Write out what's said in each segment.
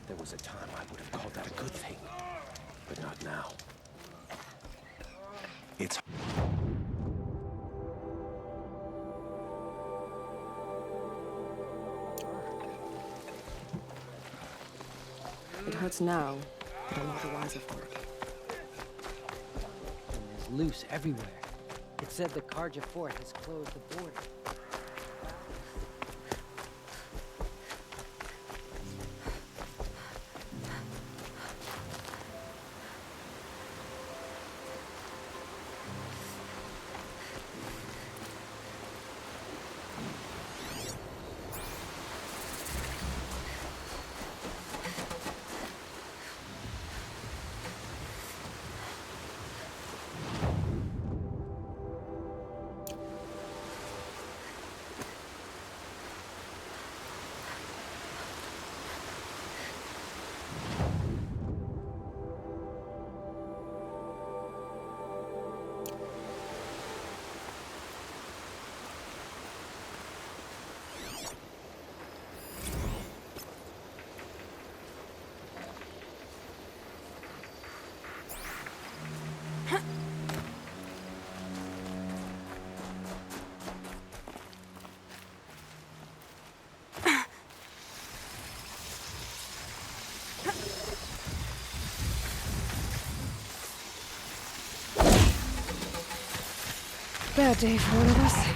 There was a time I would have called that a good thing, but not now. It's... It hurts now, but I'm not the wiser for it. And there's loose everywhere. It said the Karja fort has closed the border. Bad day for one of us.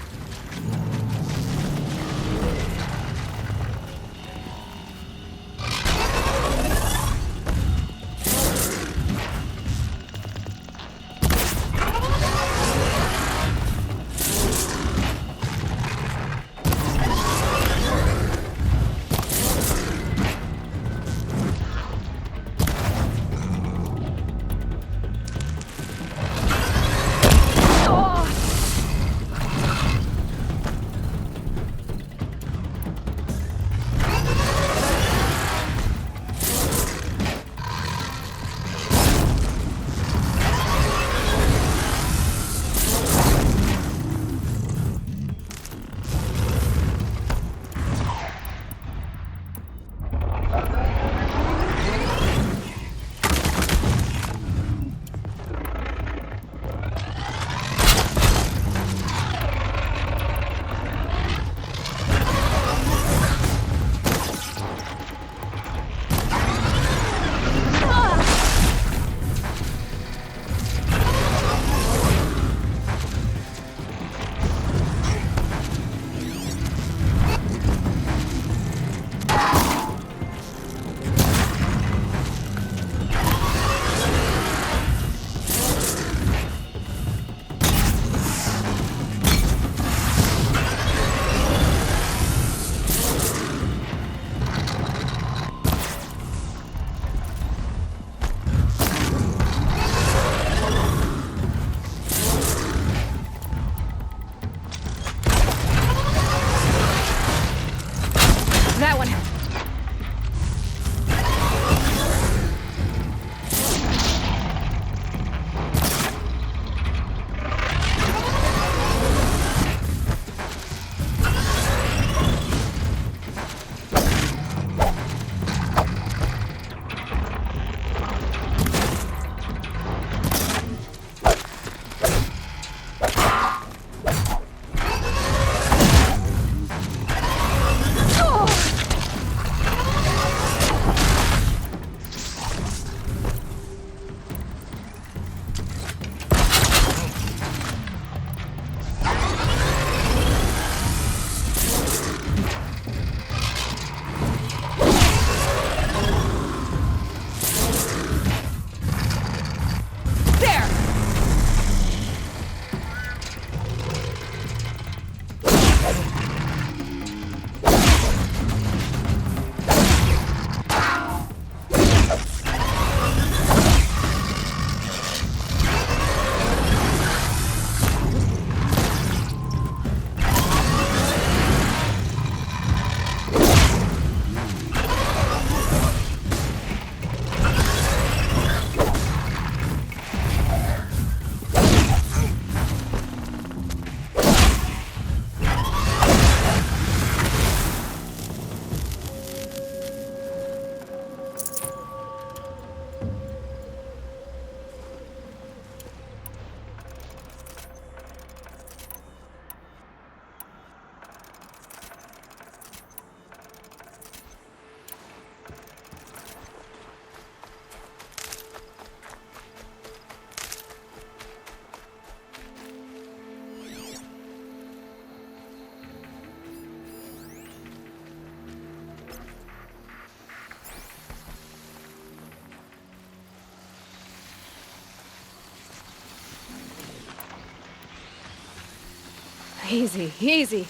Easy, easy.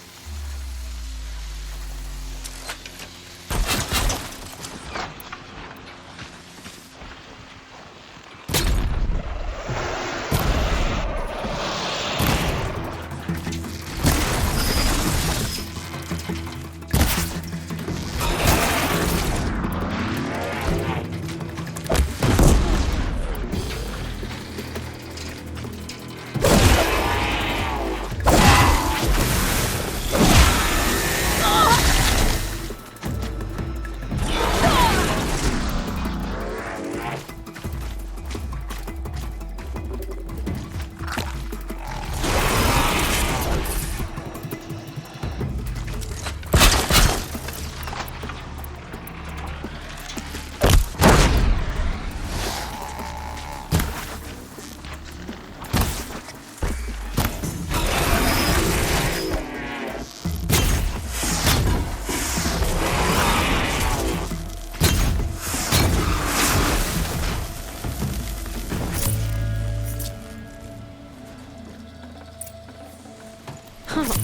Oh,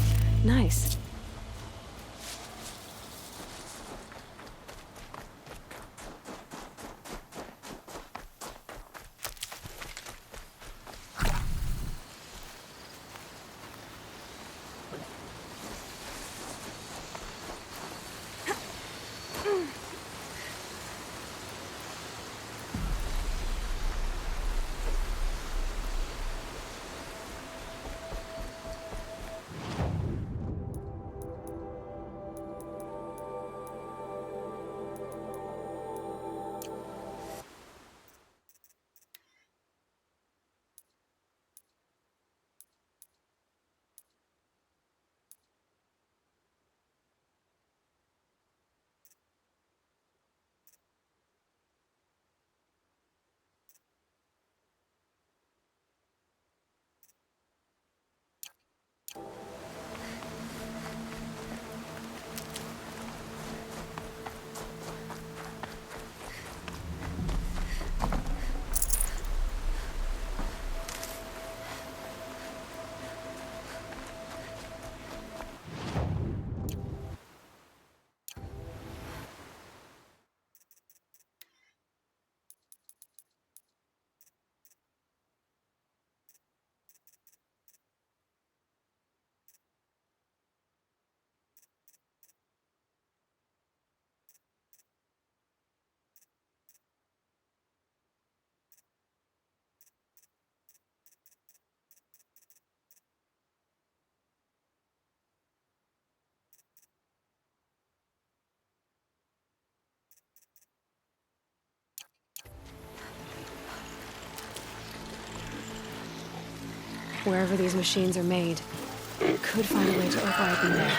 nice. Wherever these machines are made, could find a way to override them there.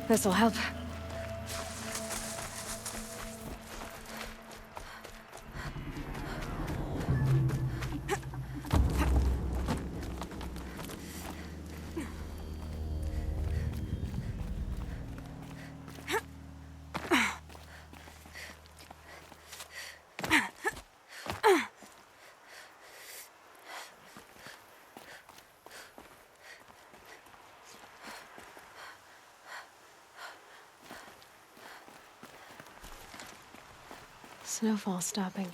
This'll help. Snowfall stopping.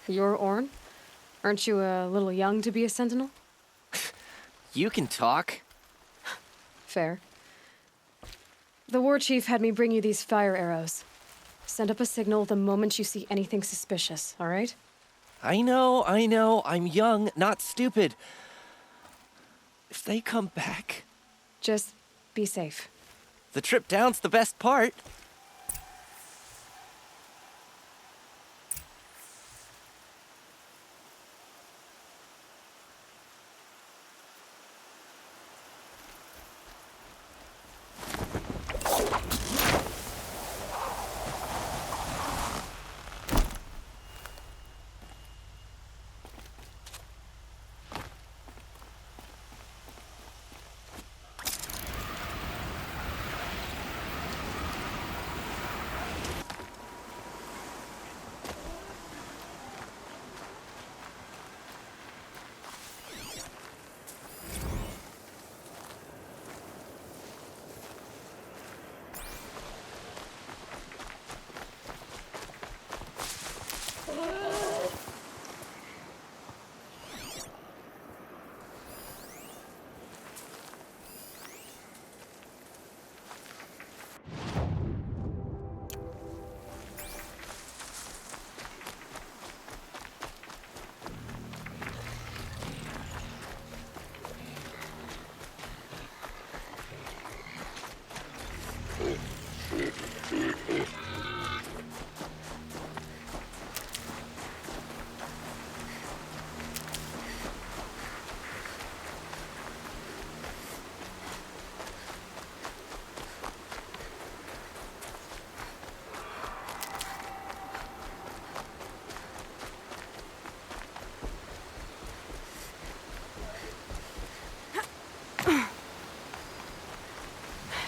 You're Orn? Aren't you a little young to be a sentinel? You can talk. Fair. The war chief had me bring you these fire arrows. Send up a signal the moment you see anything suspicious, all right? I know. I'm young, not stupid. If they come back... Just be safe. The trip down's the best part.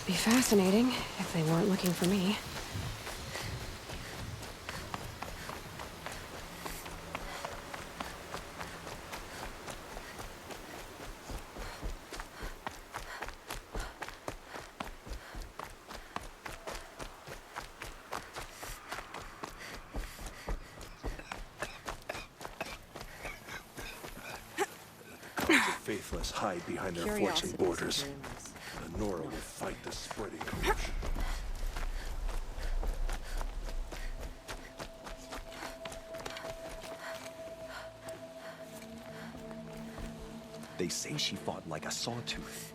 Be fascinating if they weren't looking for me. The faithless hide behind their fortune borders. The Nora will fight the spreading corruption. They say she fought like a sawtooth.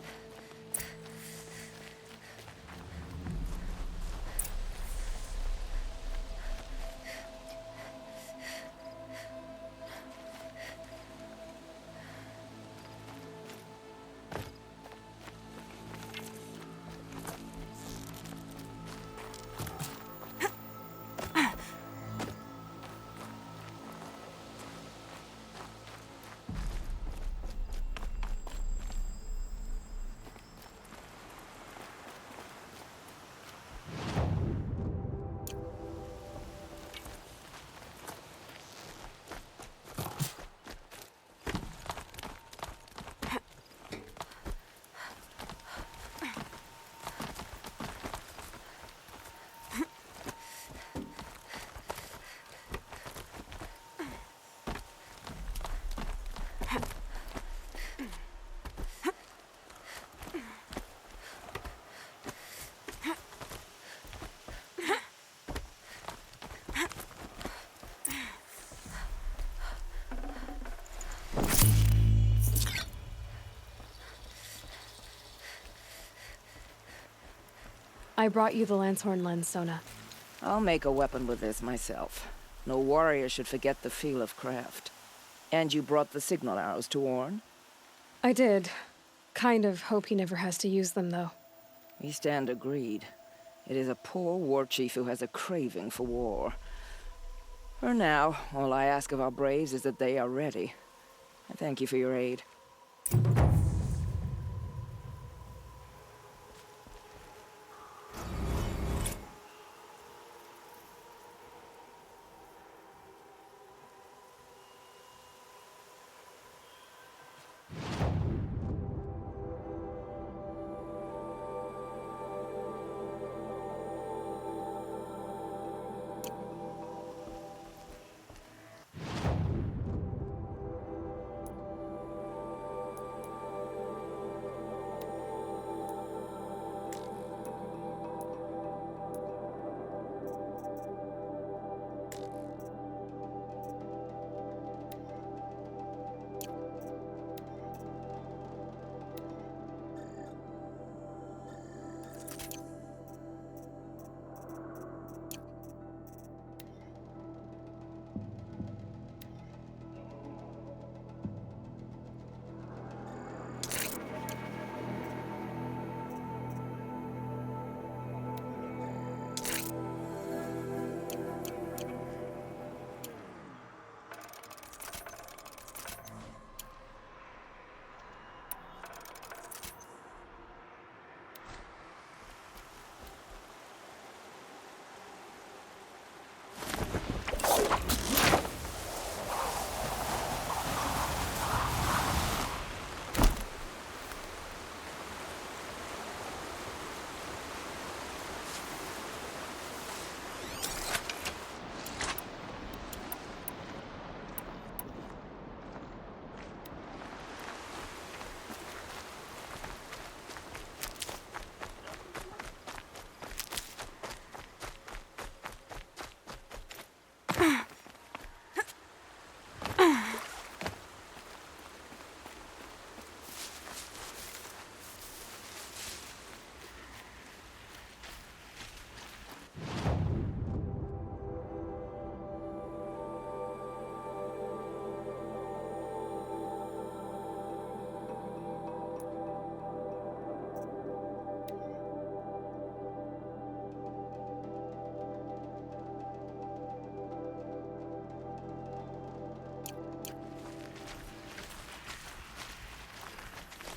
I brought you the Lancehorn lens, Sona. I'll make a weapon with this myself. No warrior should forget the feel of craft. And you brought the signal arrows to Orn? I did. Kind of hope he never has to use them, though. We stand agreed. It is a poor war chief who has a craving for war. For now, all I ask of our braves is that they are ready. I thank you for your aid.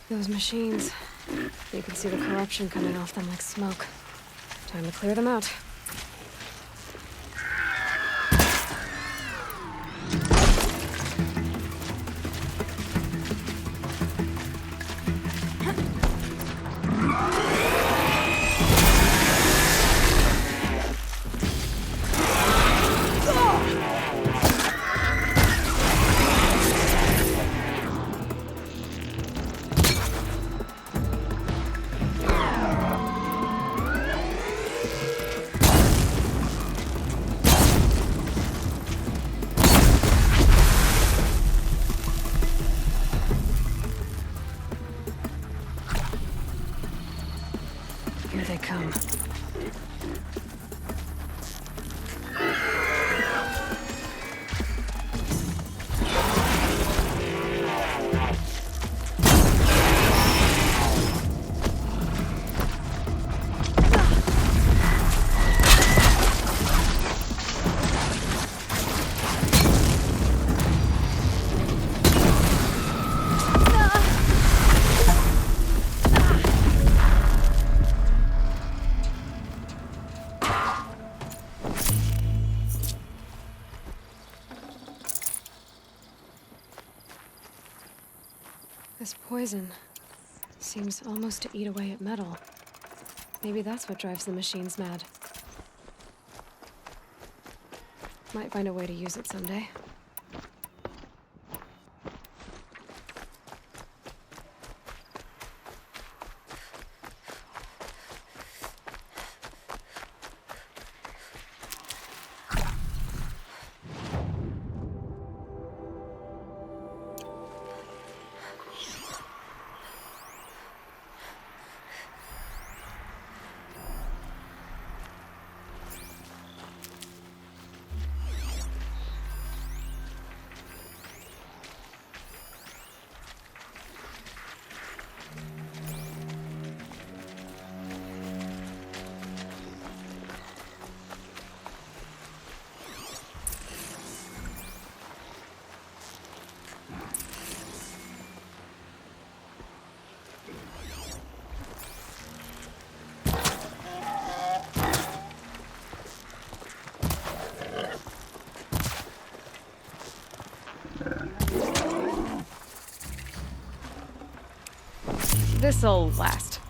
Those machines. You can see the corruption coming off them like smoke. Time to clear them out. Here they come. This poison seems almost to eat away at metal. Maybe that's what drives the machines mad. Might find a way to use it someday. This'll last.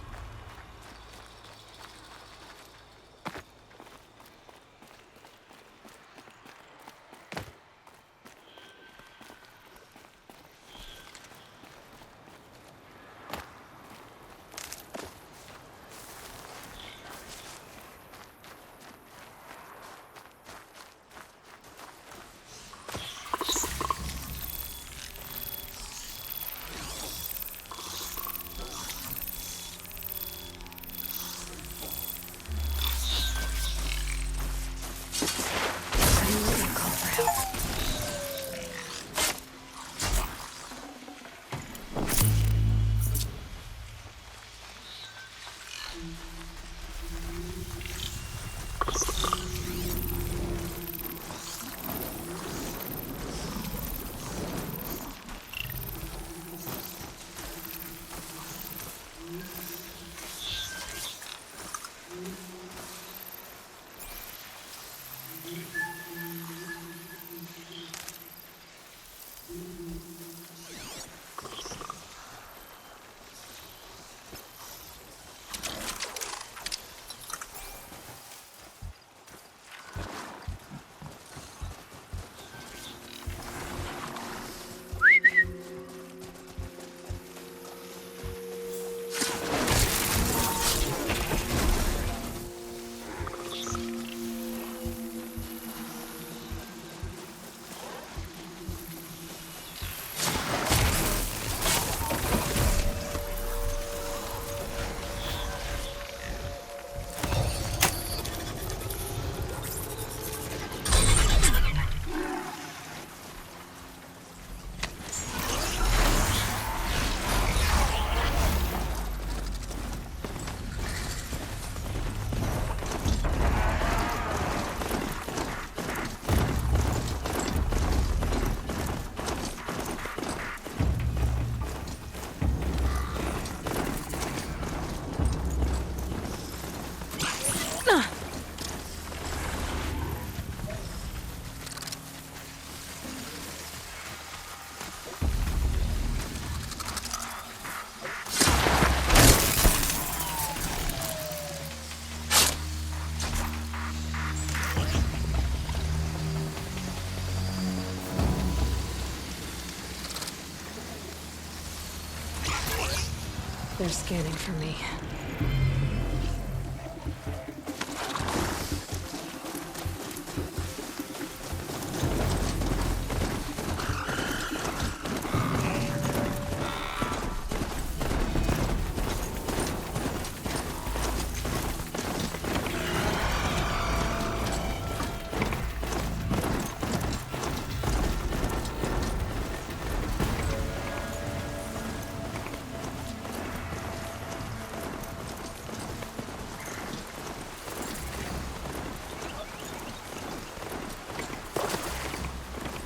they're scanning for me.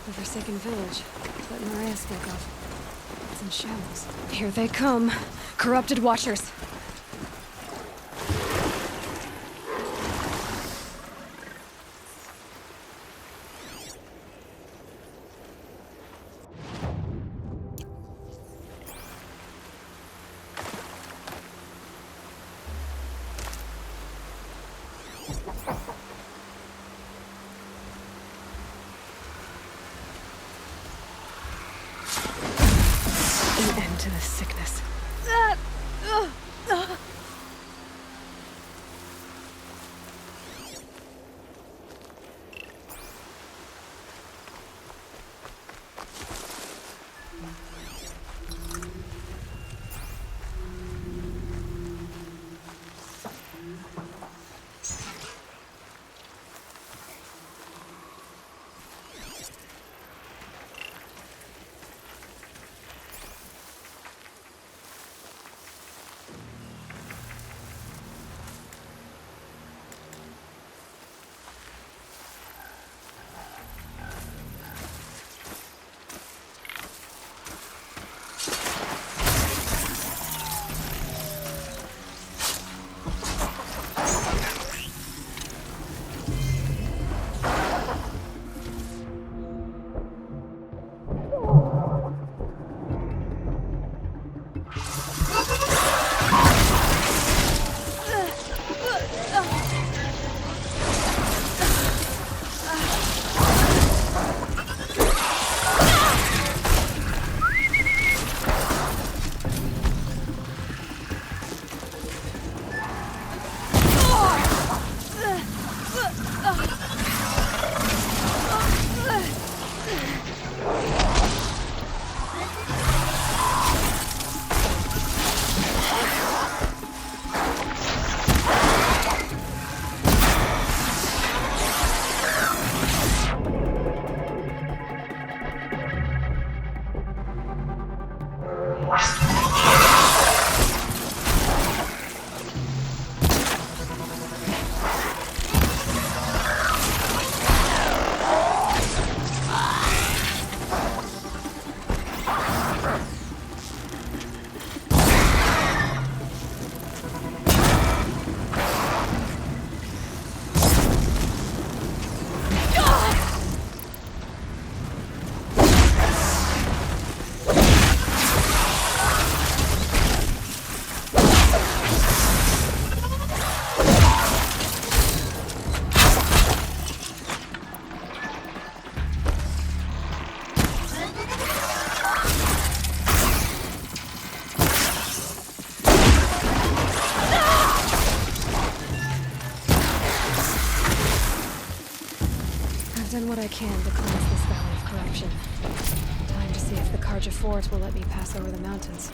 The Forsaken Village that Maria spoke of. It's in shambles. Here they come. Corrupted Watchers. An end to this sickness. I've done what I can to cleanse this valley of corruption. Time to see if the Carja Fort will let me pass over the mountains.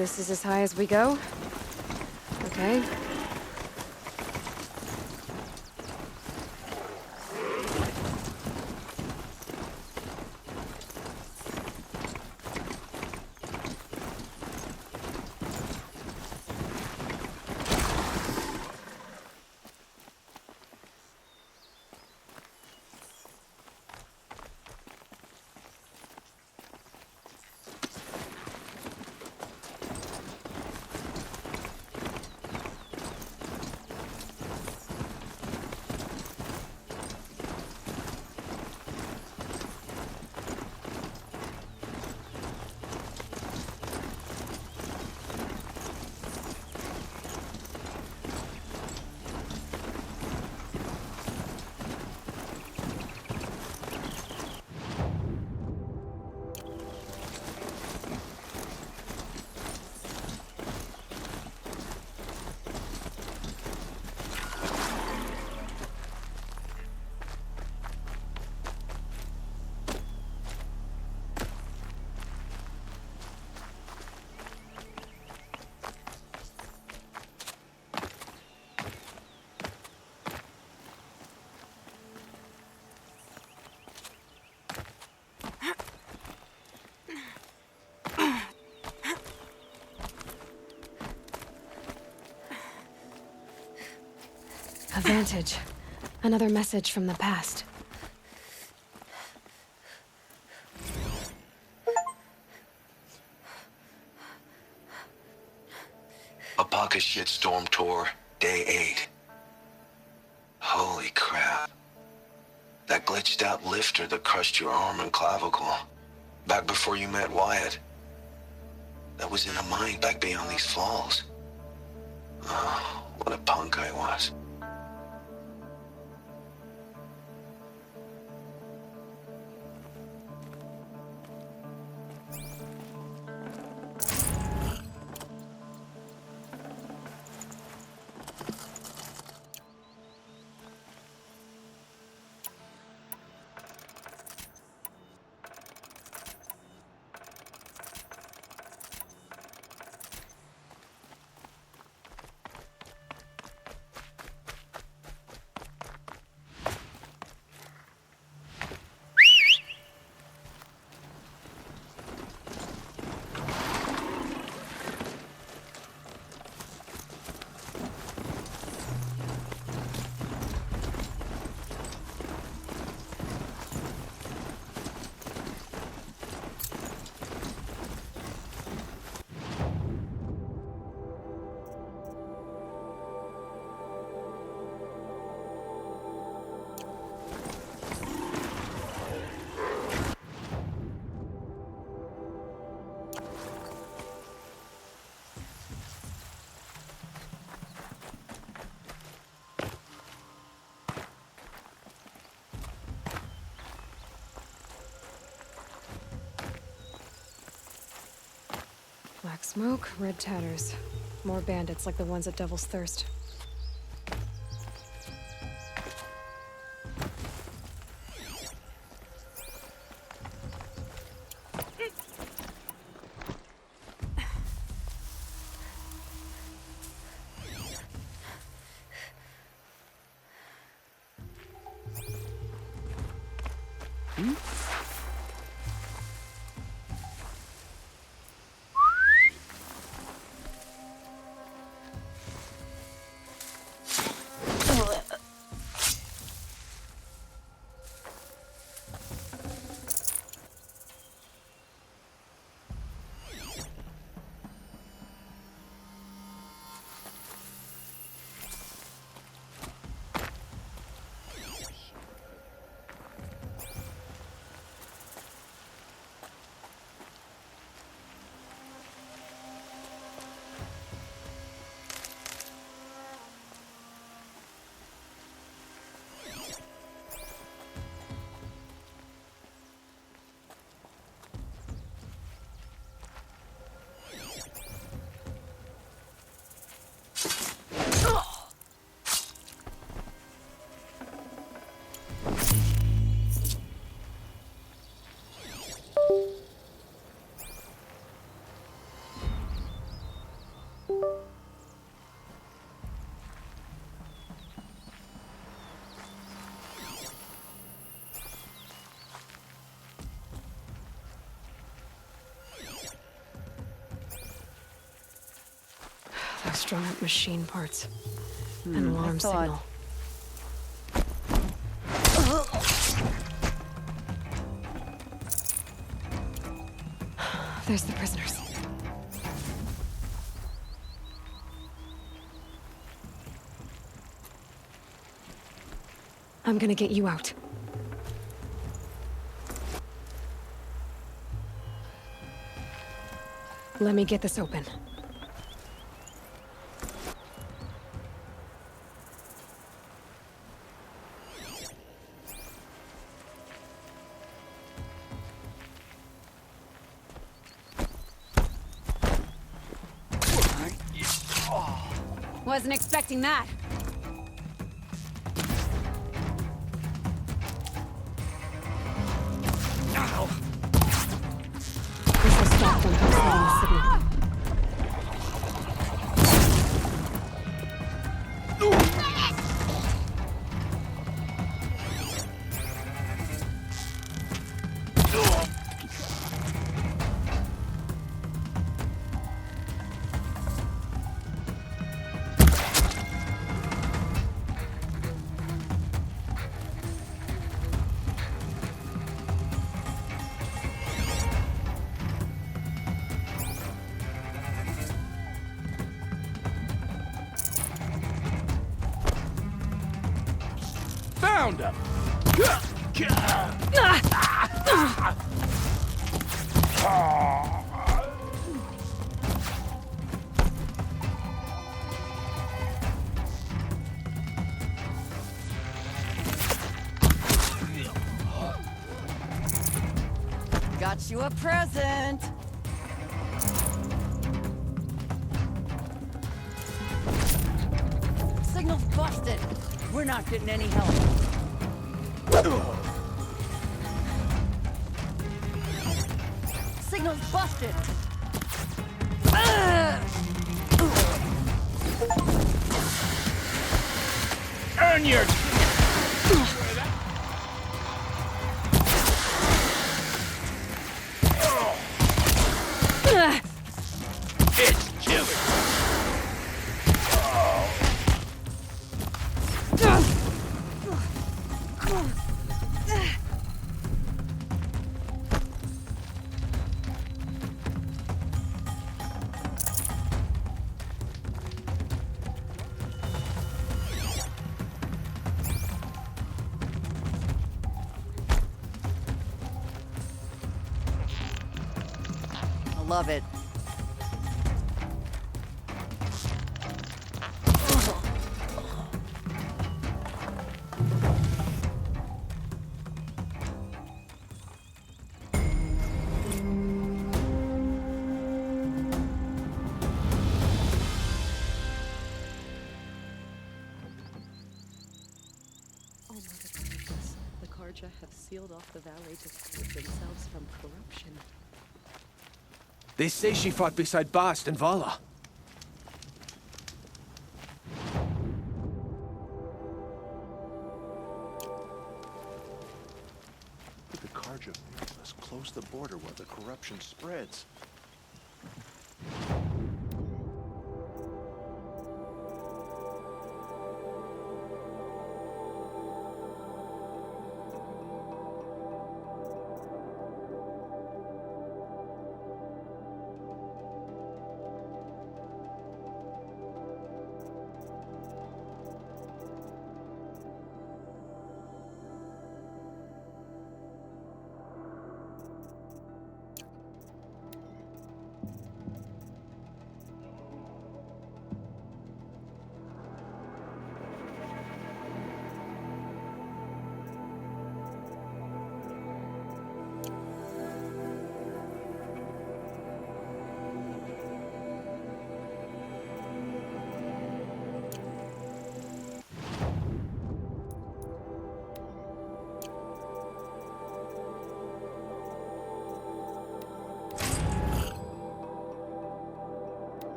this is as high as we go? Okay. A vantage. Another message from the past. Apoca Shitstorm Tour, Day 8. Holy crap. That glitched out lifter that crushed your arm and clavicle. Back before you met Wyatt. That was in a mine back beyond these falls. Oh, what a punk I was. Black smoke, red tatters. More bandits like the ones at Devil's Thirst. Those strung up machine parts. An alarm signal. There's the prisoners. I'm gonna get you out. Let me get this open. Wasn't expecting that. This will stop them from sending a signal. Found him! Got you a present. Signal's busted. We're not getting any help. Signal's busted. Earn your... It's killing. I love it. Oh, Mother Goddess, the Karja have sealed off the valley to save themselves from corruption. They say she fought beside Bast and Vala. The Karja faithless close the border while the corruption spreads.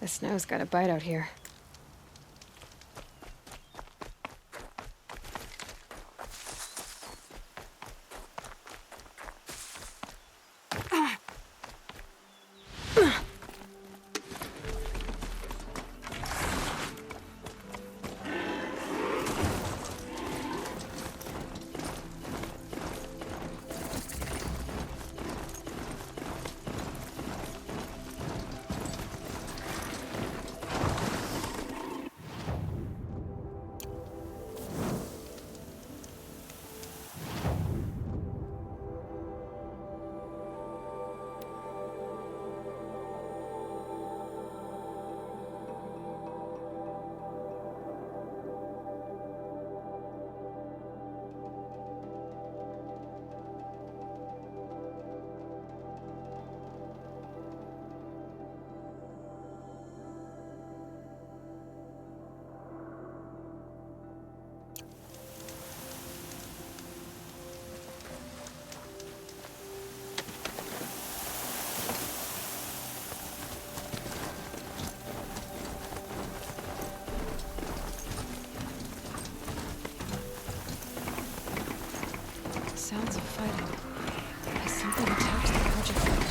The snow's got a bite out here. Sounds of fighting. Has something attacked the project fort?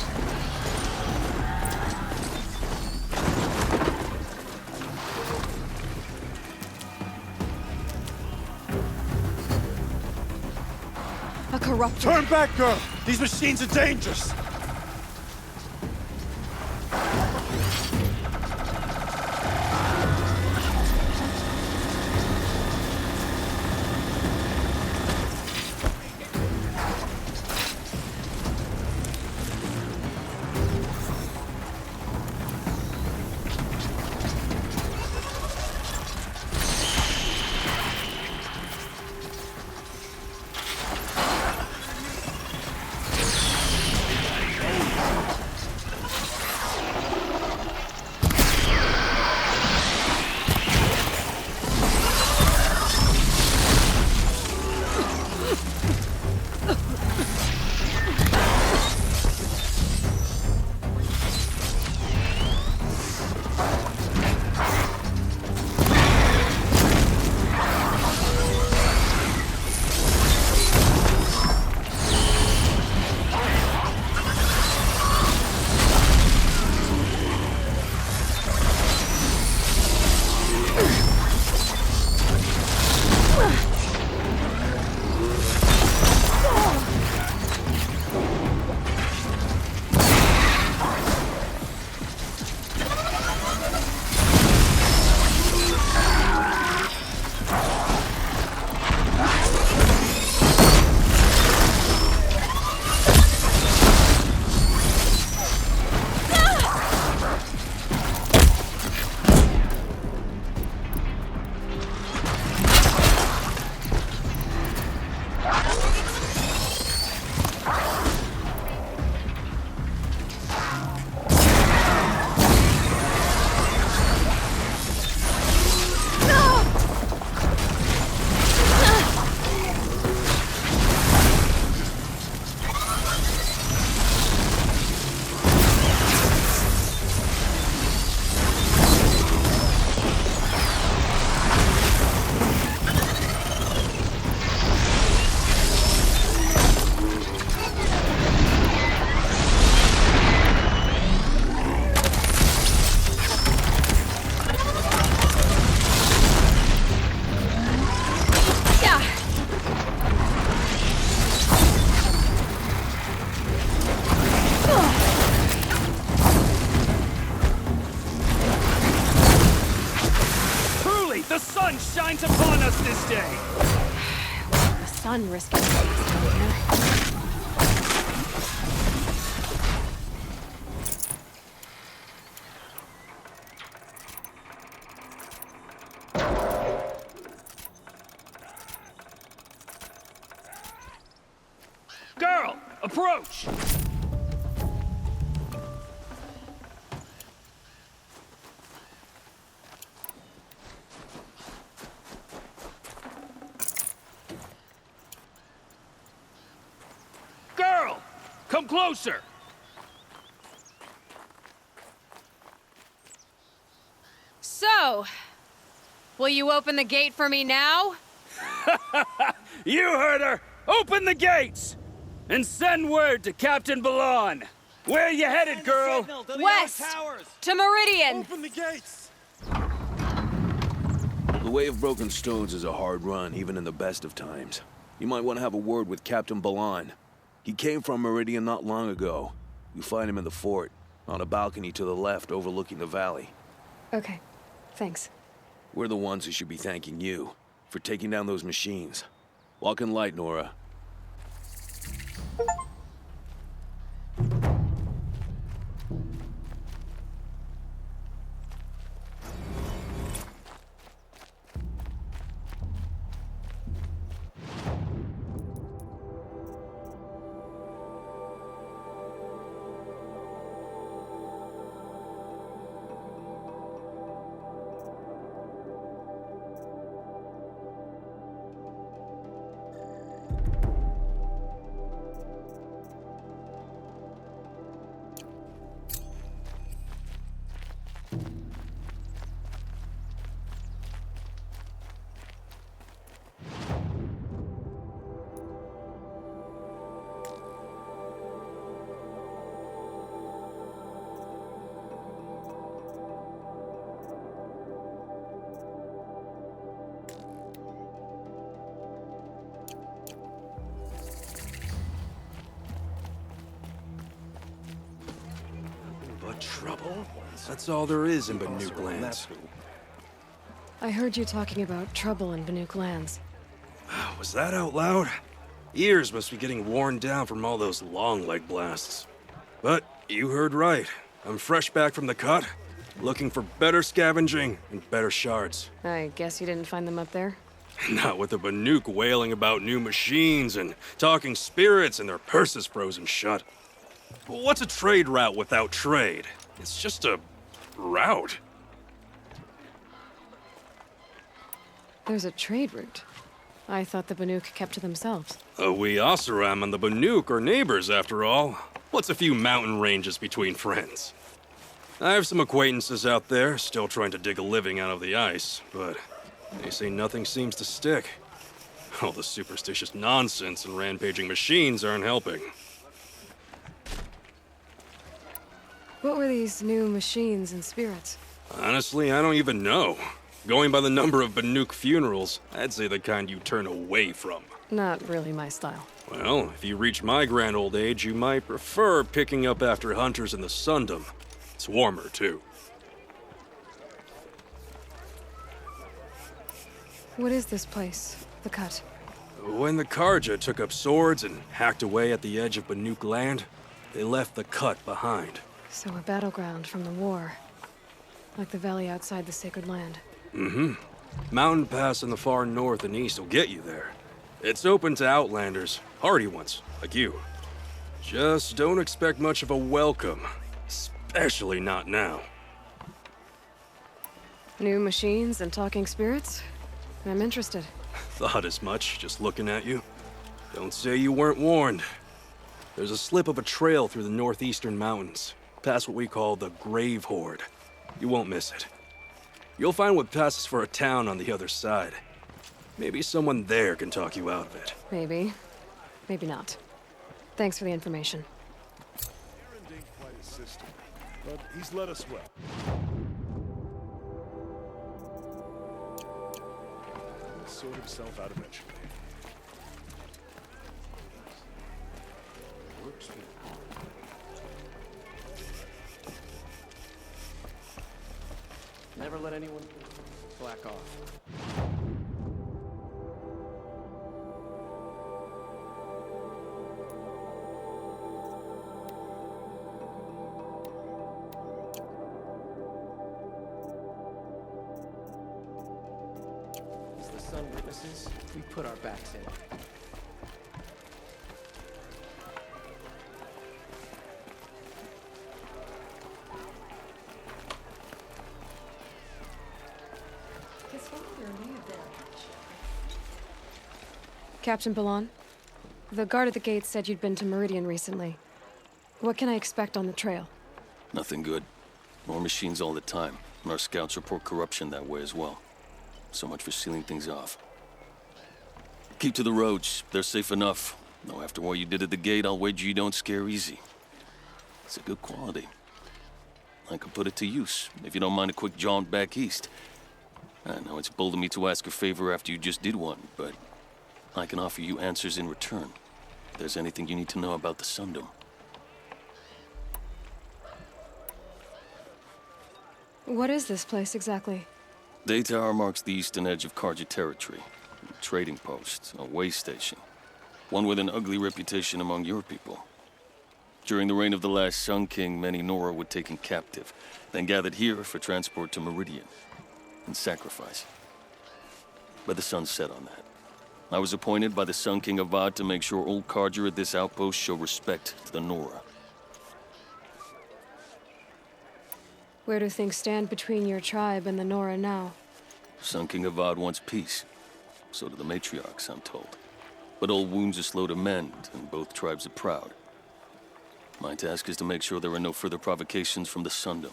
A corruptor. Turn back, girl! These machines are dangerous! shines upon us this day. The sun risking things down here. Girl, approach! Girl, come closer! So, will you open the gate for me now? You heard her! Open the gates! And send word to Captain Balon! Where you headed, girl? West! To Meridian! Open the gates! The Way of Broken Stones is a hard run, even in the best of times. You might want to have a word with Captain Balon. He came from Meridian not long ago. You find him in the fort, on a balcony to the left overlooking the valley. Okay, thanks. We're the ones who should be thanking you for taking down those machines. Walk in light, Nora. But trouble? That's all there is in Banuk lands. I heard you talking about trouble in Banuk lands. Was that out loud? Ears must be getting worn down from all those long leg blasts. But you heard right. I'm fresh back from the cut, looking for better scavenging and better shards. I guess you didn't find them up there? Not with the Banuk wailing about new machines and talking spirits and their purses frozen shut. What's a trade route without trade? It's just a route. There's a trade route. I thought the Banuk kept to themselves. We Oseram and the Banuk are neighbors, after all. What's a few mountain ranges between friends? I have some acquaintances out there, still trying to dig a living out of the ice, but they say nothing seems to stick. All the superstitious nonsense and rampaging machines aren't helping. What were these new machines and spirits? Honestly, I don't even know. Going by the number of Banuk funerals, I'd say the kind you turn away from. Not really my style. Well, if you reach my grand old age, you might prefer picking up after hunters in the Sundom. It's warmer, too. What is this place? The Cut? When the Karja took up swords and hacked away at the edge of Banuk land, they left the Cut behind. So a battleground from the war. Like the valley outside the Sacred Land. Mm-hmm. Mountain Pass in the far north and east will get you there. It's open to outlanders, hardy ones, like you. Just don't expect much of a welcome. Especially not now. New machines and talking spirits? I'm interested. Thought as much, just looking at you. Don't say you weren't warned. There's a slip of a trail through the northeastern mountains, past what we call the Grave Horde. You won't miss it. You'll find what passes for a town on the other side. Maybe someone there can talk you out of it. Maybe. Maybe not. Thanks for the information. Aaron ain't quite his sister, but he's led us well. He'll sort himself out eventually. Works for Never let anyone slack off. As the sun witnesses, we put our backs in. Captain Balon, the guard at the gate said you'd been to Meridian recently. What can I expect on the trail? Nothing good. More machines all the time. And our scouts report corruption that way as well. So much for sealing things off. Keep to the roads. They're safe enough. Though after what you did at the gate, I'll wager you don't scare easy. It's a good quality. I could put it to use, if you don't mind a quick jaunt back east. I know it's bold of me to ask a favor after you just did one, but I can offer you answers in return. If there's anything you need to know about the Sundom. What is this place exactly? Day Tower marks the eastern edge of Karja territory. A trading post, a way station. One with an ugly reputation among your people. During the reign of the last Sun King, many Nora were taken captive, then gathered here for transport to Meridian, and sacrifice. But the sun set on that. I was appointed by the Sun King Avad to make sure old Karja at this outpost show respect to the Nora. Where do things stand between your tribe and the Nora now? Sun King Avad wants peace. So do the matriarchs, I'm told. But old wounds are slow to mend, and both tribes are proud. My task is to make sure there are no further provocations from the Sundom.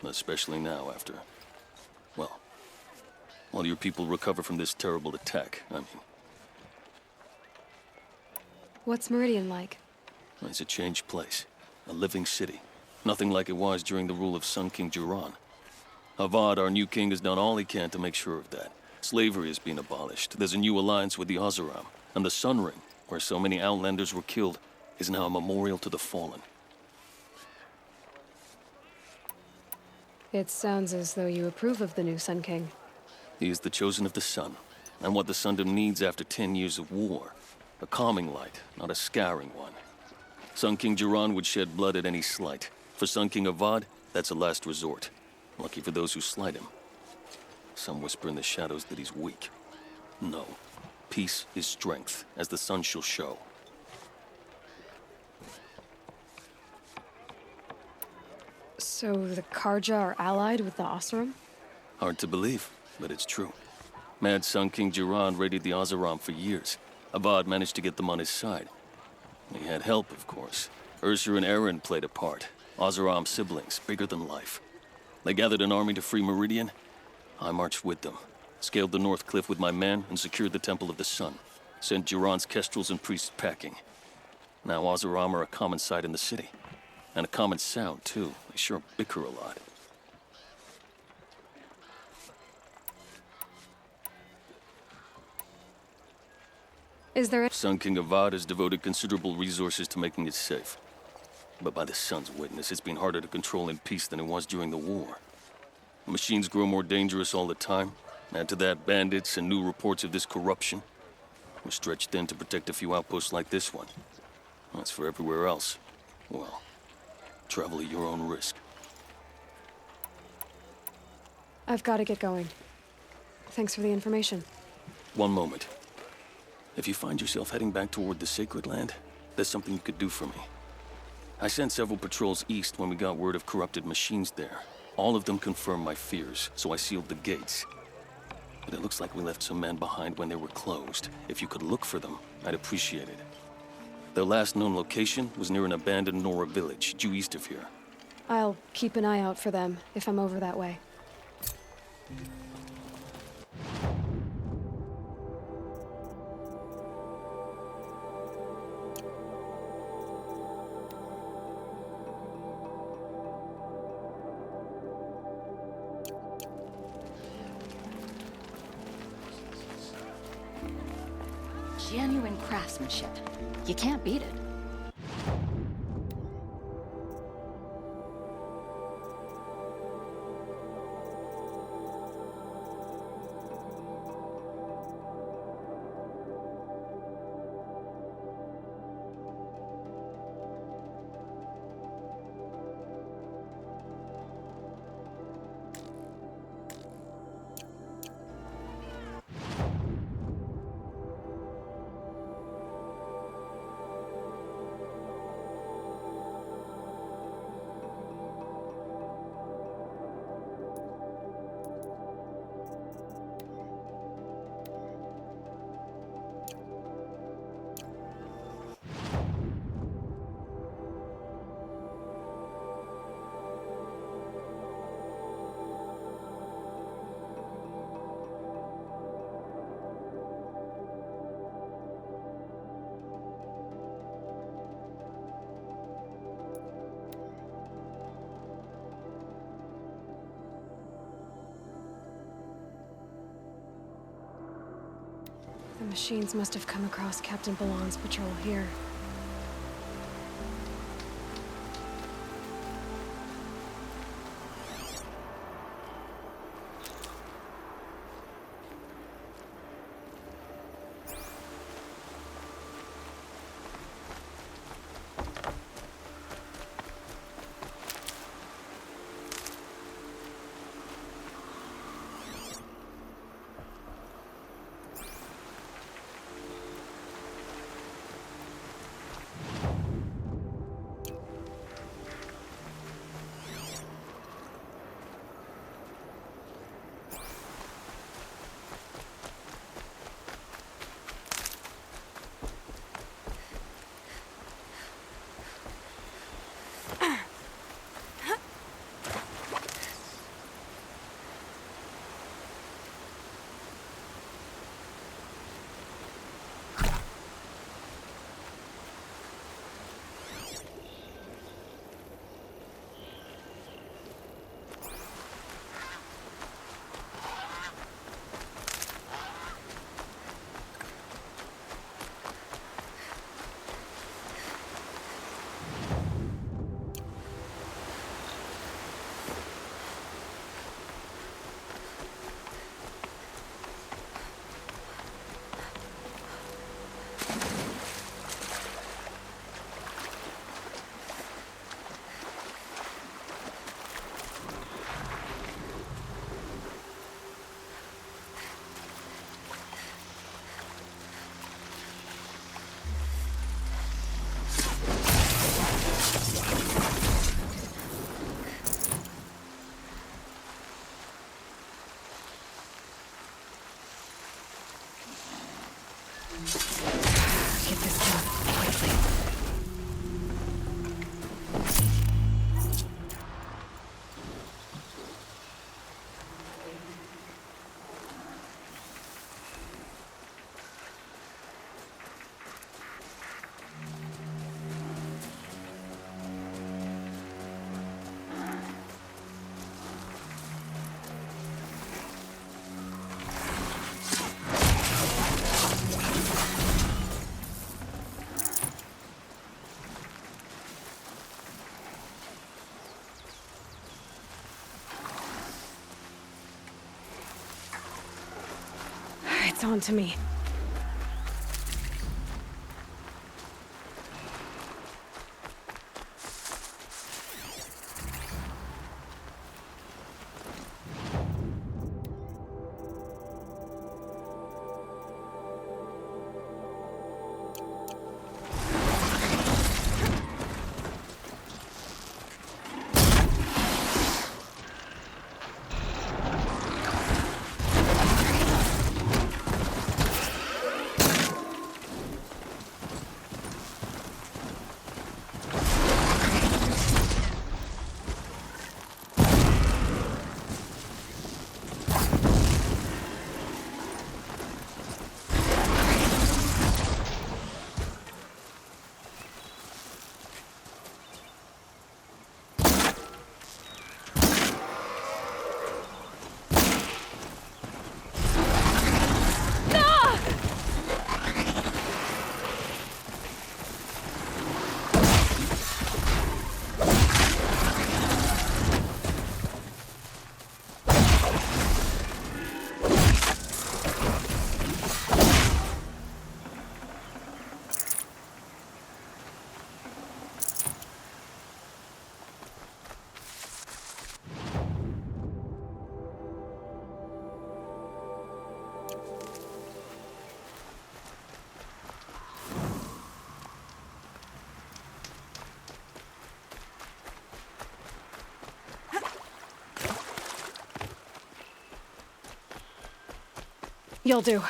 Especially now after... well, while your people recover from this terrible attack, I mean. What's Meridian like? It's a changed place. A living city. Nothing like it was during the rule of Sun King Jiran. Avad, our new king, has done all he can to make sure of that. Slavery has been abolished. There's a new alliance with the Oseram. And the Sun Ring, where so many Outlanders were killed, is now a memorial to the fallen. It sounds as though you approve of the new Sun King. He is the chosen of the sun, and what the Sundom needs after 10 years of war. A calming light, not a scouring one. Sun King Jiran would shed blood at any slight. For Sun King Avad, that's a last resort. Lucky for those who slight him. Some whisper in the shadows that he's weak. No. Peace is strength, as the sun shall show. So the Karja are allied with the Oseram? Hard to believe, but it's true. Mad Sun King Jiran raided the Oseram for years. Avad managed to get them on his side. He had help, of course. Ursur and Eren played a part. Oseram siblings, bigger than life. They gathered an army to free Meridian. I marched with them. Scaled the North Cliff with my men and secured the Temple of the Sun. Sent Jiran's kestrels and priests packing. Now Oseram are a common sight in the city. And a common sound, too. They sure bicker a lot. Is there a... Sun King Avad has devoted considerable resources to making it safe. But by the sun's witness, it's been harder to control in peace than it was during the war. Machines grow more dangerous all the time. Add to that bandits and new reports of this corruption. We're stretched thin to protect a few outposts like this one. As for everywhere else, well, travel at your own risk. I've got to get going. Thanks for the information. One moment. If you find yourself heading back toward the Sacred Land, there's something you could do for me. I sent several patrols east when we got word of corrupted machines there. All of them confirmed my fears, so I sealed the gates. But it looks like we left some men behind when they were closed. If you could look for them, I'd appreciate it. Their last known location was near an abandoned Nora village, due east of here. I'll keep an eye out for them if I'm over that way. Genuine craftsmanship. You can't beat it. machines must have come across Captain Balon's patrol here. Get this done quickly. It's on to me. You'll do.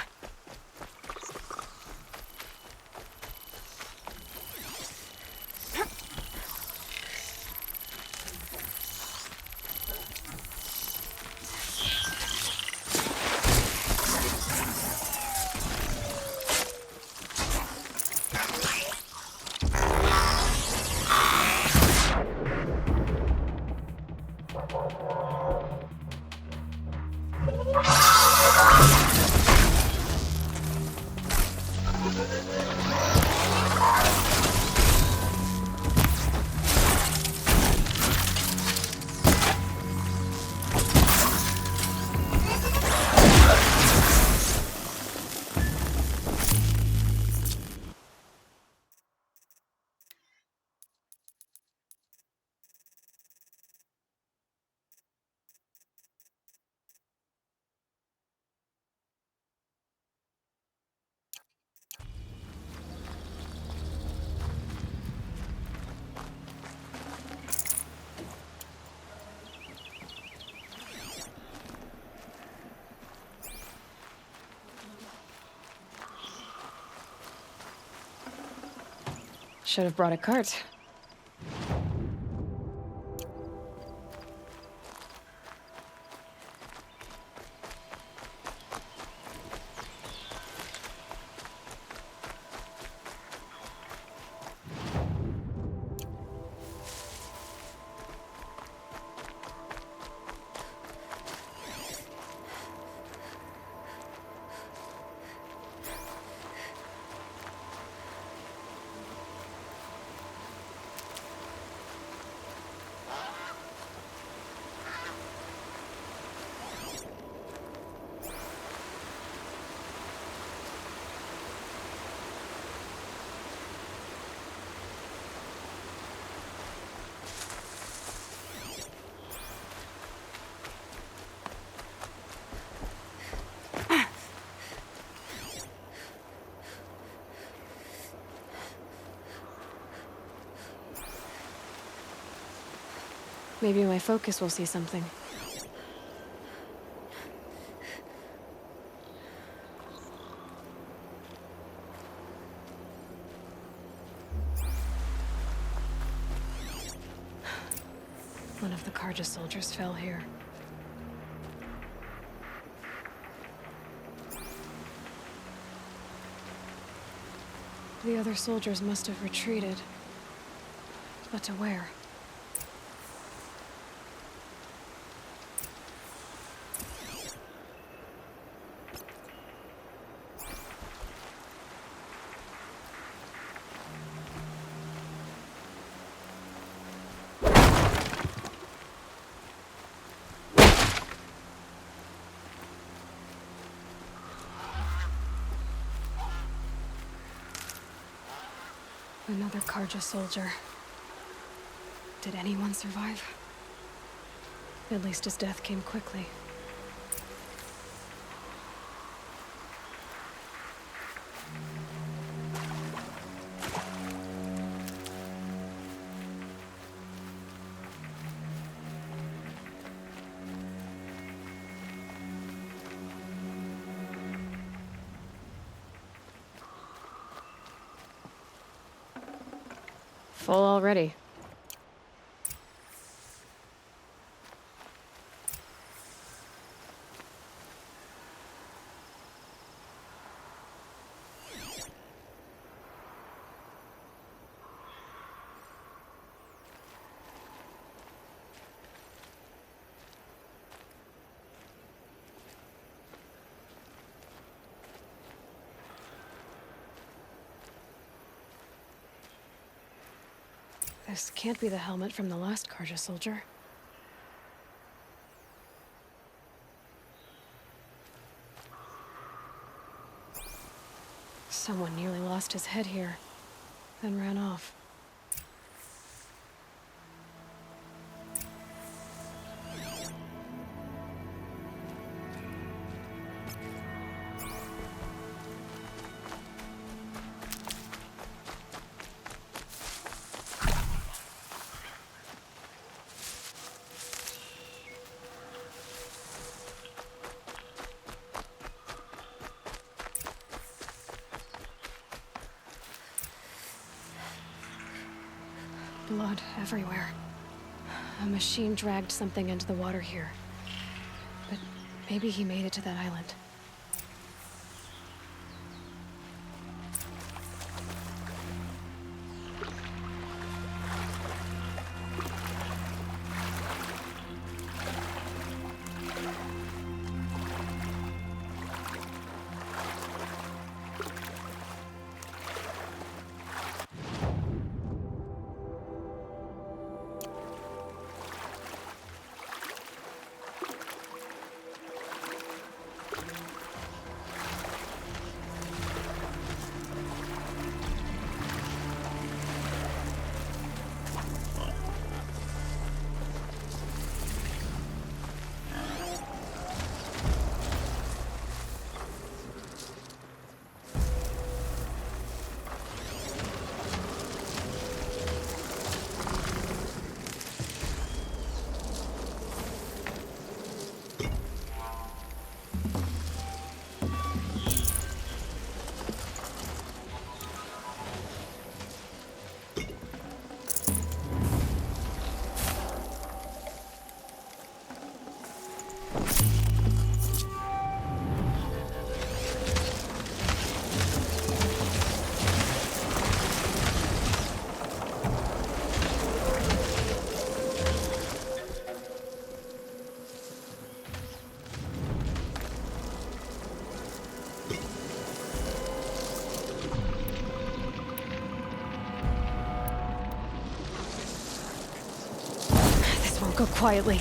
Should have brought a cart. Maybe my focus will see something. One of the Karja soldiers fell here. The other soldiers must have retreated. But to where? Another Karja soldier. Did anyone survive? At least his death came quickly. Full already. This can't be the helmet from the last Karja soldier. Someone nearly lost his head here, then ran off. Blood everywhere. A machine dragged something into the water here. But maybe he made it to that island. I'll go quietly.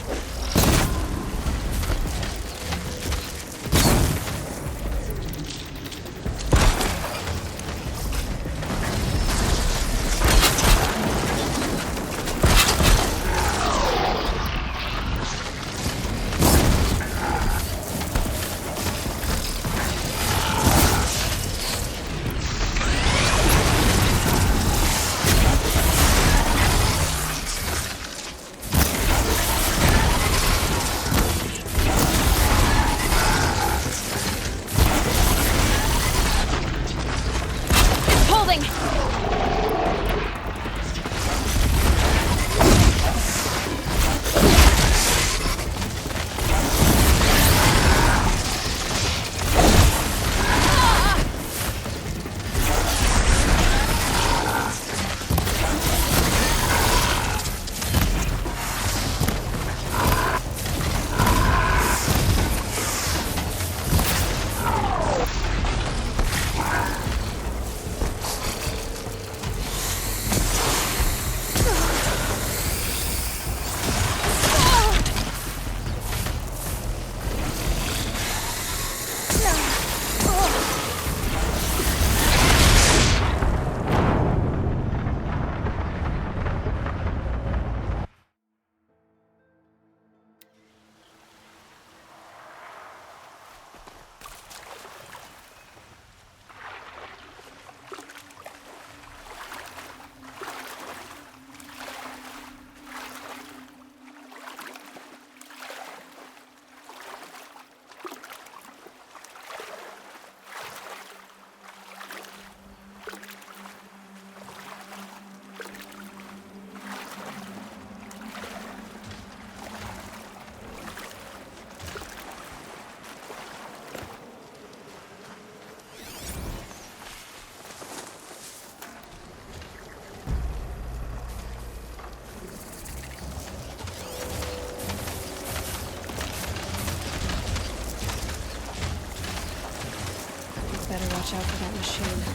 Better watch out for that machine.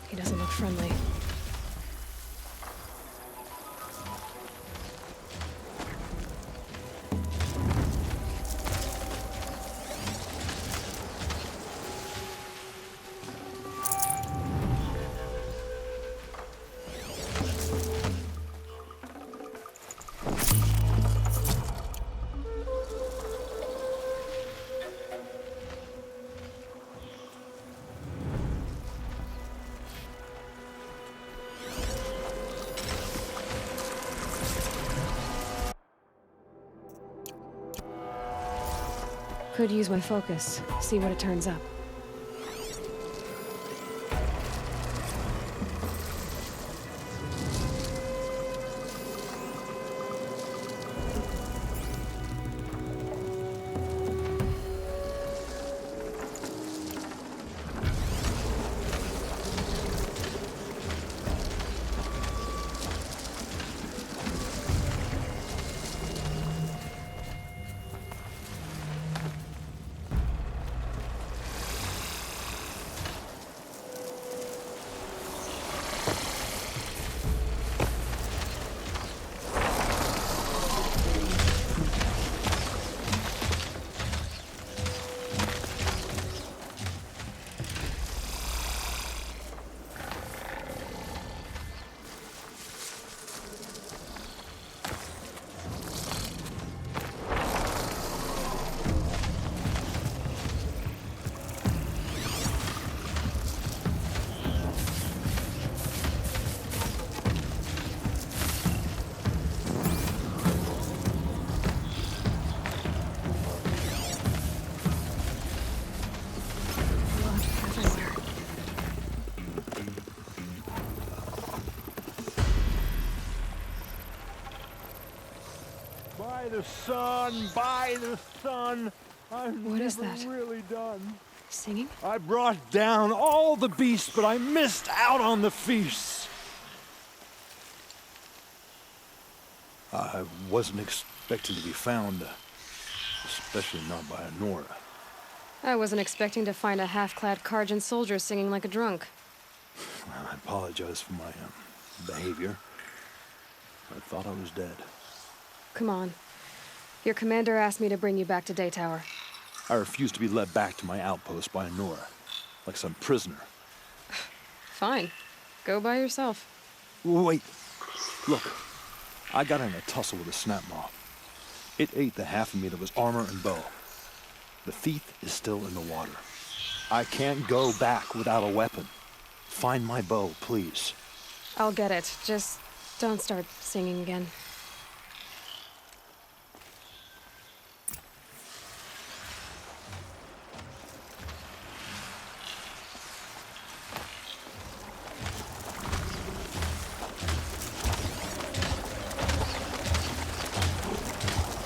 He doesn't look friendly. Could use my focus, see what it turns up. By the sun, by the sun. What is that? Really done. Singing? I brought down all the beasts, but I missed out on the feasts. I wasn't expecting to be found, especially not by Honora. I wasn't expecting to find a half-clad Karjan soldier singing like a drunk. I apologize for my behavior. I thought I was dead. come on. Your commander asked me to bring you back to Daytower. I refuse to be led back to my outpost by Nora, like some prisoner. Fine. Go by yourself. Wait. Look, I got in a tussle with a snap maw. It ate the half of me that was armor and bow. The thief is still in the water. I can't go back without a weapon. Find my bow, please. I'll get it. Just don't start singing again.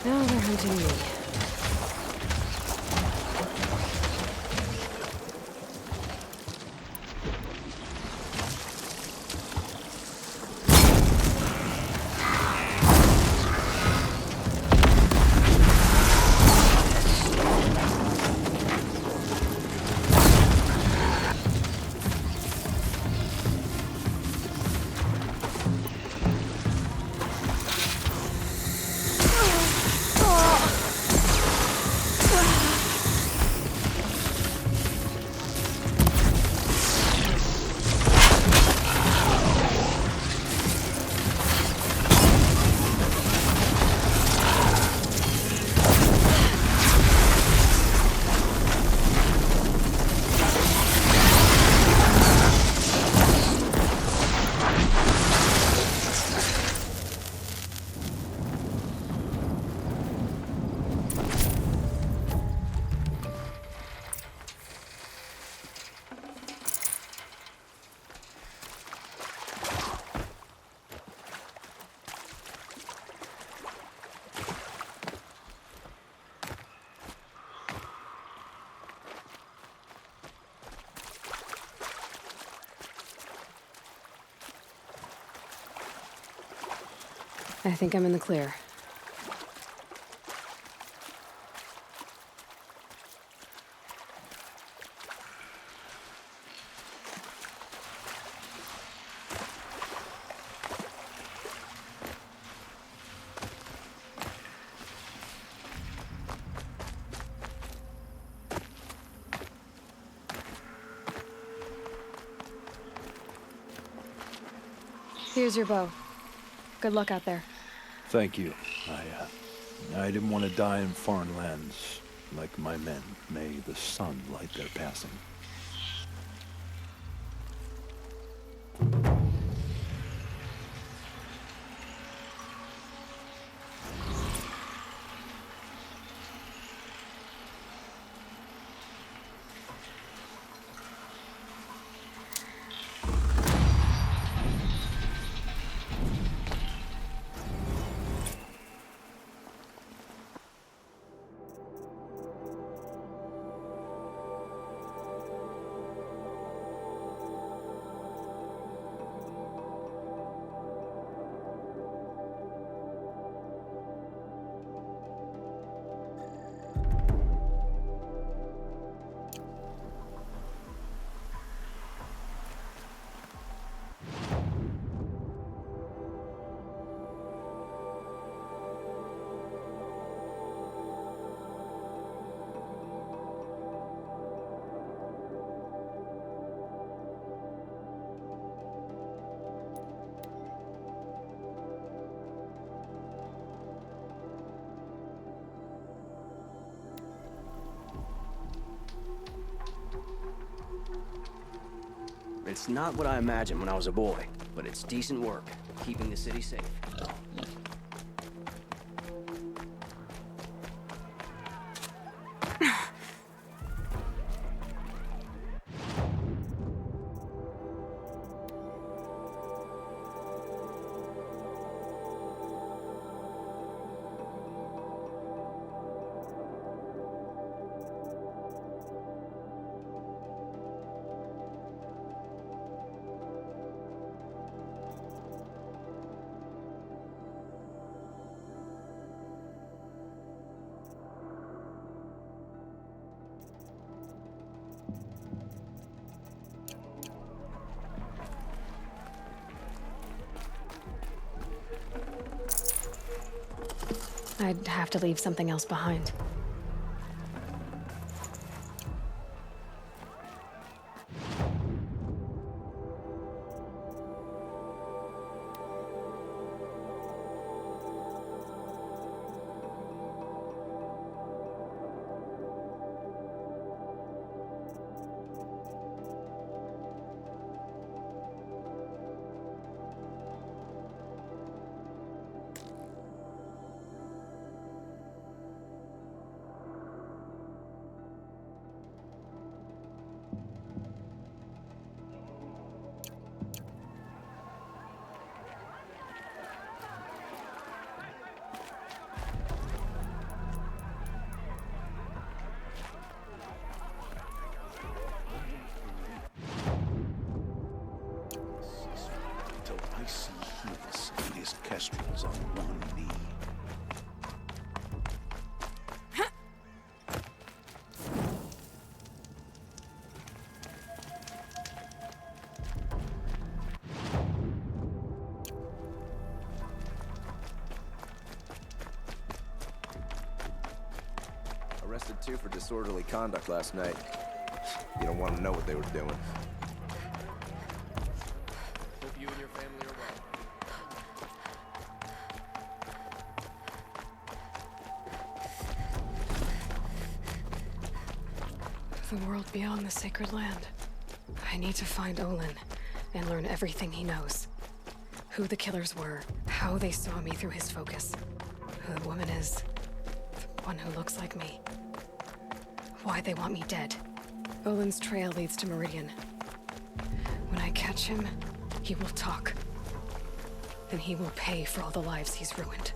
Now they're hunting me. I think I'm in the clear. Here's your bow. Good luck out there. Thank you. I didn't want to die in foreign lands like my men. May the sun light their passing. It's not what I imagined when I was a boy, but it's decent work, keeping the city safe. I'd have to leave something else behind. Till I see Helis and his kestrels on one knee. Arrested 2 for disorderly conduct last night. You don't want to know what they were doing. Hope you and your family are well. The world beyond the sacred land. I need to find Olin and learn everything he knows. Who the killers were, how they saw me through his focus, who the woman is, the one who looks like me. Why they want me dead. Olin's trail leads to Meridian. When I catch him, he will talk. Then he will pay for all the lives he's ruined.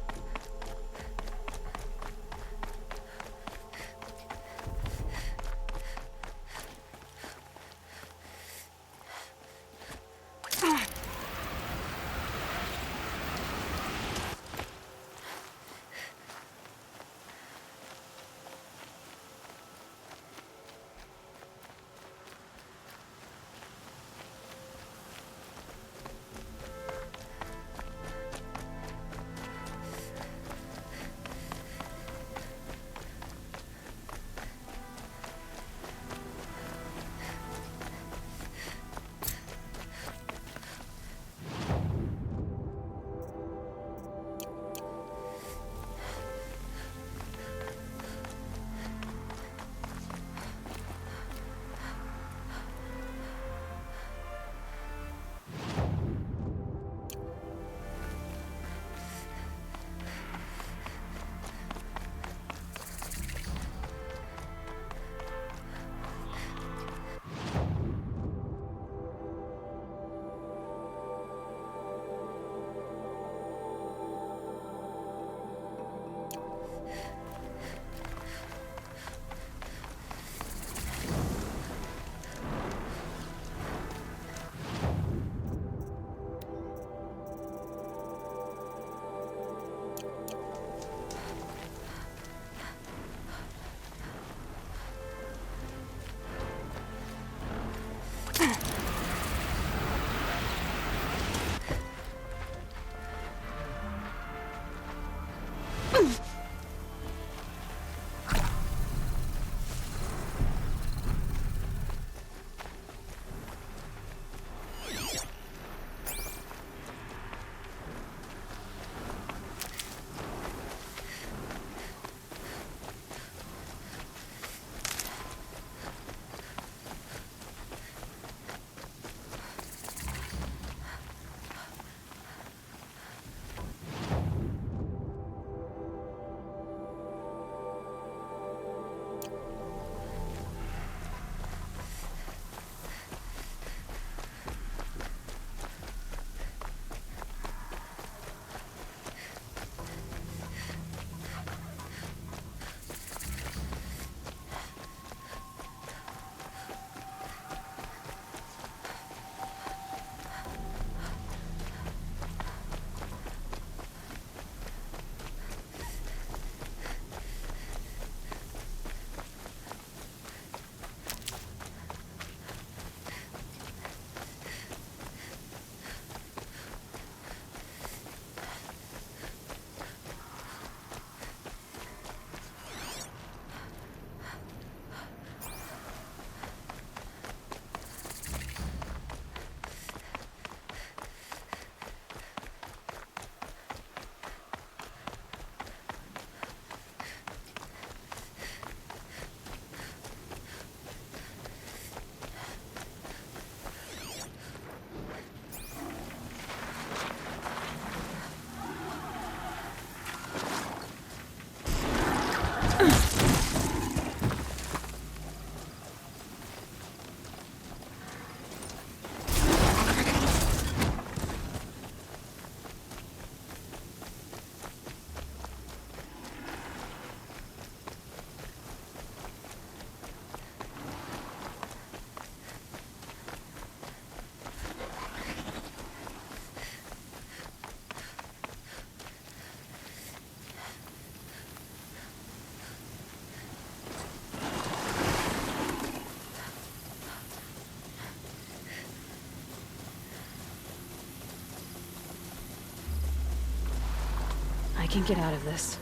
I can get out of this.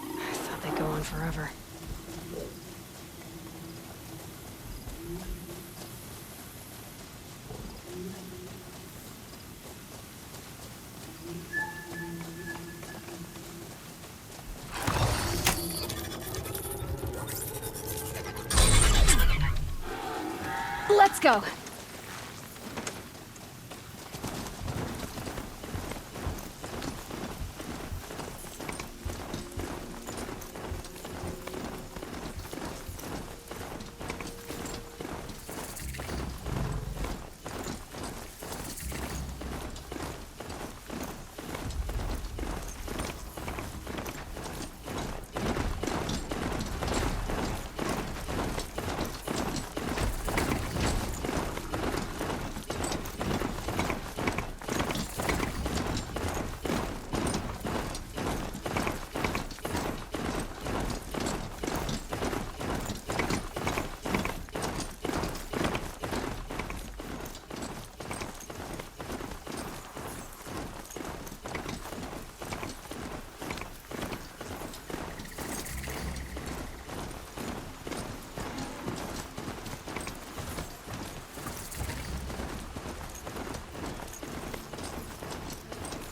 I thought they'd go on forever. Let's go.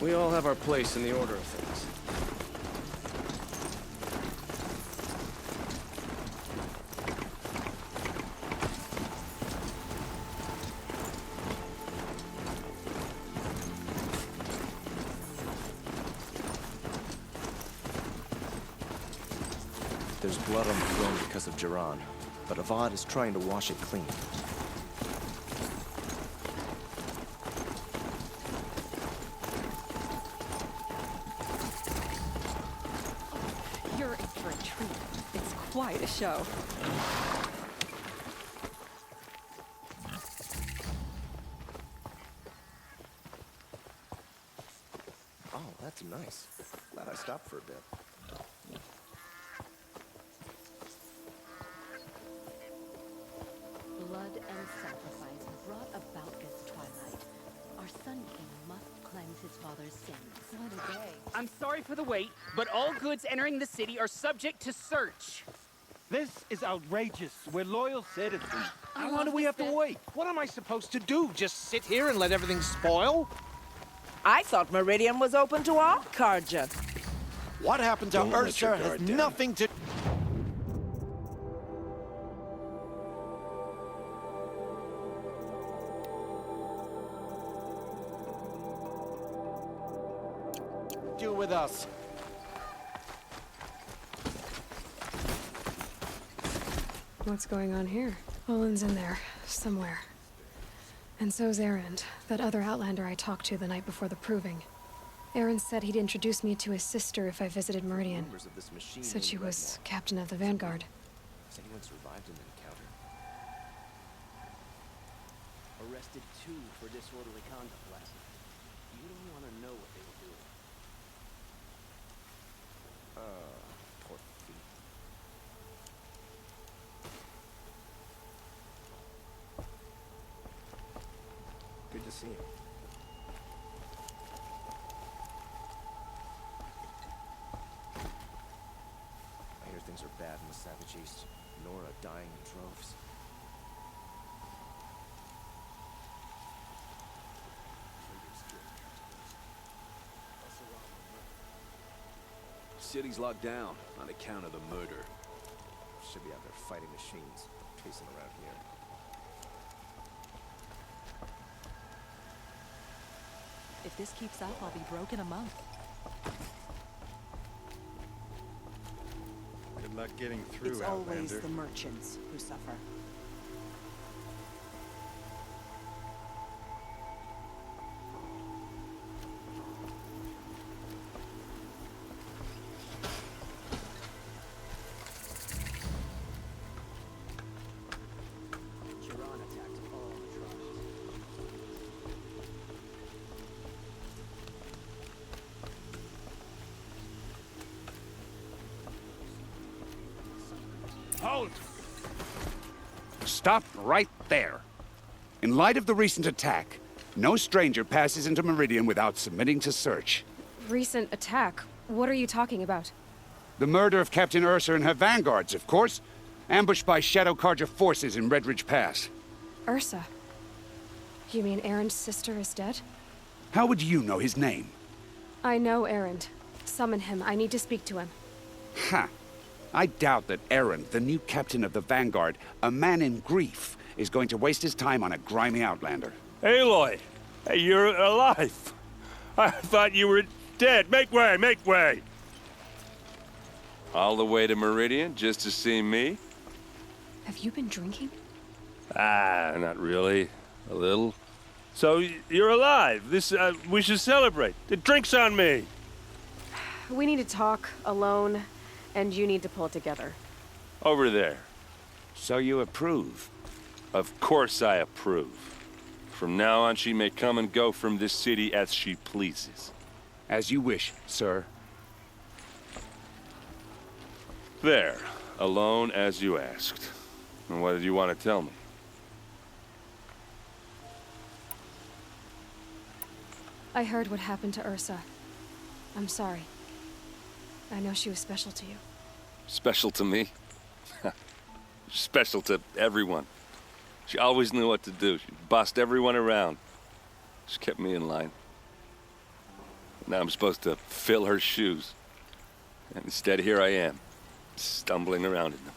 We all have our place in the order of things. There's blood on the throne because of Jiran, but Avad is trying to wash it clean. You're in for a treat. It's quite a show. Oh, that's nice. Glad I stopped for a bit. Blood and sacrifice brought about this twilight. Our Sun King must cleanse his father's sins. What a day. I'm sorry for the wait, but all goods entering the city are subject to search. This is outrageous. We're loyal citizens. How long do we have to wait? What am I supposed to do? Just sit here and let everything spoil? I thought Meridian was open to all Karja. What happened to Don't let your Ursa has guard down. nothing to... do with us. What's going on here? Olin's in there, somewhere. And so's Erend, that other Outlander I talked to the night before the proving. Erend said he'd introduce me to his sister if I visited Meridian. Rumors of this machine Said she named was Redmore. captain of the Vanguard. Has anyone survived an encounter? Arrested 2 for disorderly conduct last night. You don't want to know what they were doing. Poor feet. Good to see you. I hear things are bad in the Savage East. Nora dying in droves. City's locked down on account of the murder. Should be out there fighting machines, pacing around here. If this keeps up, I'll be broke in a month. Good luck getting through, It's always Outlander. the merchants who suffer. Jiran attacked all the tribes. Hold! Stop right there. In light of the recent attack, no stranger passes into Meridian without submitting to search. Recent attack? What are you talking about? The murder of Captain Ursa and her vanguards, of course. Ambushed by Shadow Carja forces in Red Ridge Pass. Ursa? You mean Aaron's sister is dead? How would you know his name? I know Aaron. Summon him. I need to speak to him. Ha! I doubt that Aaron, the new captain of the Vanguard, a man in grief, is going to waste his time on a grimy outlander. Aloy! Hey, you're alive! I thought you were dead. Make way, make way! All the way to Meridian just to see me? Have you been drinking? Ah, not really. A little. So, you're alive. We should celebrate. The drink's on me. We need to talk, alone, and you need to pull it together. Over there. So you approve? Of course I approve. From now on, she may come and go from this city as she pleases. As you wish, sir. There. Alone as you asked. And what did you want to tell me? I heard what happened to Ursa. I'm sorry. I know she was special to you. Special to me? Special to everyone. She always knew what to do. She bossed everyone around. She kept me in line. Now I'm supposed to fill her shoes. And instead, here I am, stumbling around in them.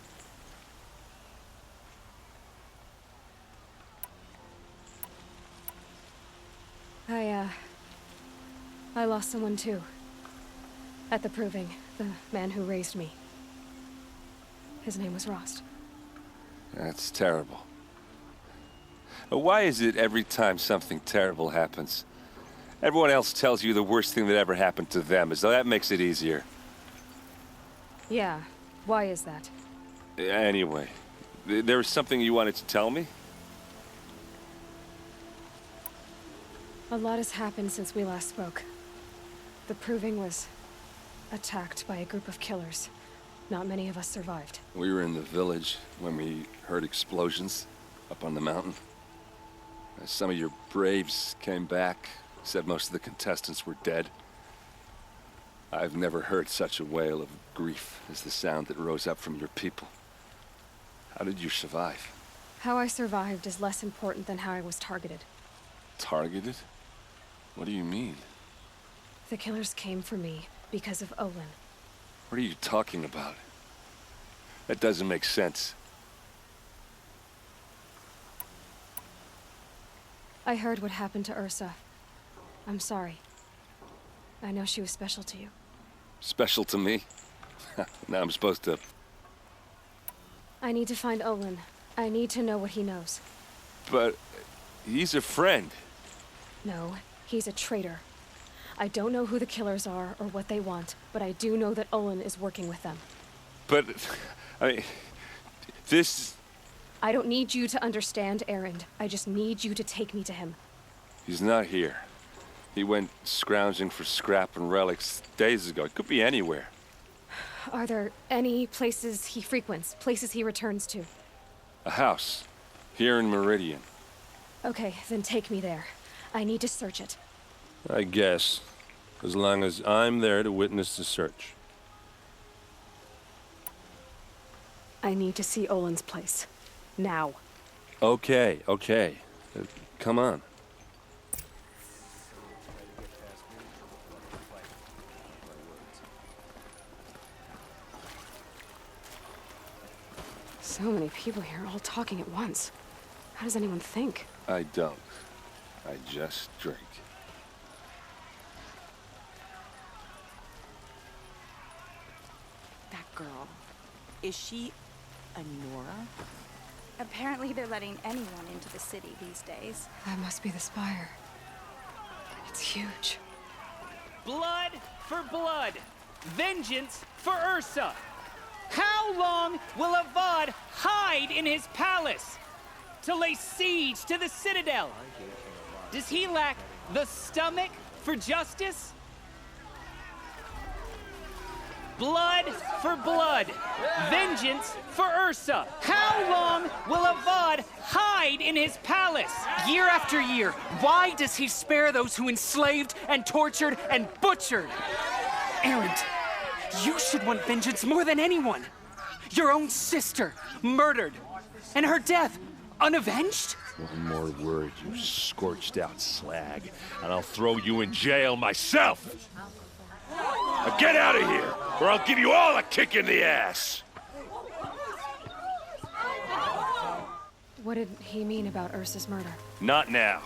I lost someone too. At the Proving, the man who raised me. His name was Rost. That's terrible. Why is it every time something terrible happens, everyone else tells you the worst thing that ever happened to them, as though that makes it easier? Yeah, why is that? Anyway, there was something you wanted to tell me? A lot has happened since we last spoke. The Proving was attacked by a group of killers. Not many of us survived. We were in the village when we heard explosions up on the mountain. Some of your braves came back, said most of the contestants were dead. I've never heard such a wail of grief as the sound that rose up from your people. How did you survive? How I survived is less important than how I was targeted. Targeted? What do you mean? The killers came for me because of Olin. What are you talking about? That doesn't make sense. I heard what happened to Ursa. I'm sorry. I know she was special to you. Special to me? Now I'm supposed to... I need to find Olin. I need to know what he knows. But he's a friend. No, he's a traitor. I don't know who the killers are or what they want, but I do know that Olin is working with them. But, I mean, this... I don't need you to understand, Erend. I just need you to take me to him. He's not here. He went scrounging for scrap and relics days ago. It could be anywhere. Are there any places he frequents, places he returns to? A house. Here in Meridian. Okay, then take me there. I need to search it. I guess. As long as I'm there to witness the search. I need to see Olin's place. Now. Okay. Come on. So many people here, all talking at once. How does anyone think? I don't. I just drink. That girl. Is she a Nora? Apparently they're letting anyone into the city these days. That must be the spire. It's huge. Blood for blood. Vengeance for Ursa. How long will Avad hide in his palace to lay siege to the citadel? Does he lack the stomach for justice? Blood for blood. Vengeance for Ursa. How long will Avad hide in his palace? Year after year, why does he spare those who enslaved and tortured and butchered? Erend, you should want vengeance more than anyone. Your own sister, murdered. And her death, unavenged? One more word, you scorched out slag, and I'll throw you in jail myself! Now get out of here, or I'll give you all a kick in the ass! What did he mean about Ursa's murder? Not now.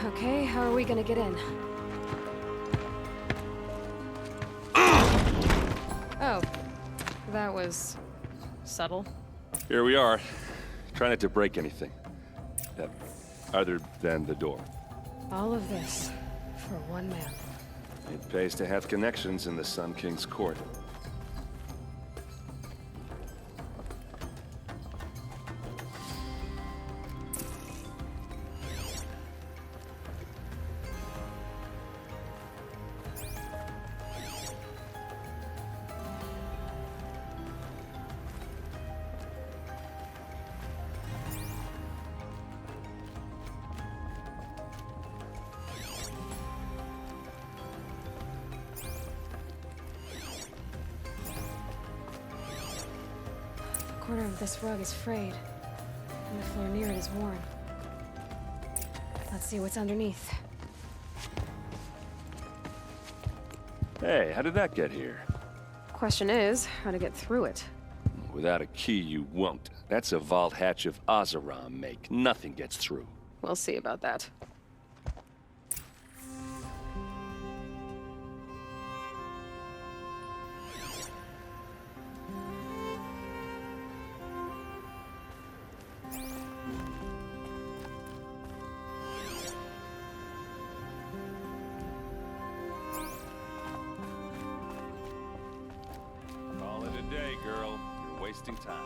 Okay, how are we gonna get in? Oh, that was subtle. Here we are. Try not to break anything. Other than the door. All of this for one man. It pays to have connections in the Sun King's court. The corner of this rug is frayed, and the floor near it is worn. Let's see what's underneath. Hey, how did that get here? Question is, how to get through it. Without a key, you won't. That's a vault hatch of Azeram make. Nothing gets through. We'll see about that. Call it a day, girl. You're wasting time.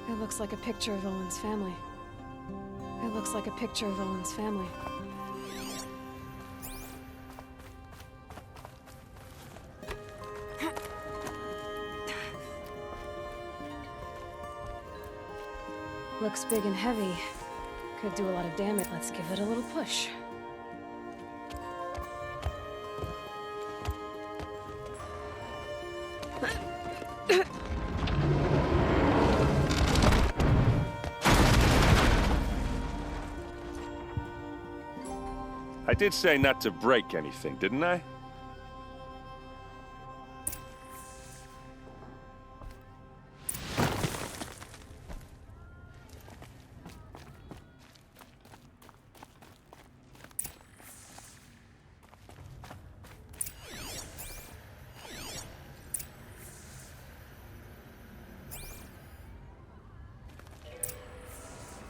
It looks like a picture of Olin's family. It looks like a picture of Olin's family. Looks big and heavy. Could do a lot of damage. Let's give it a little push. I did say not to break anything, didn't I?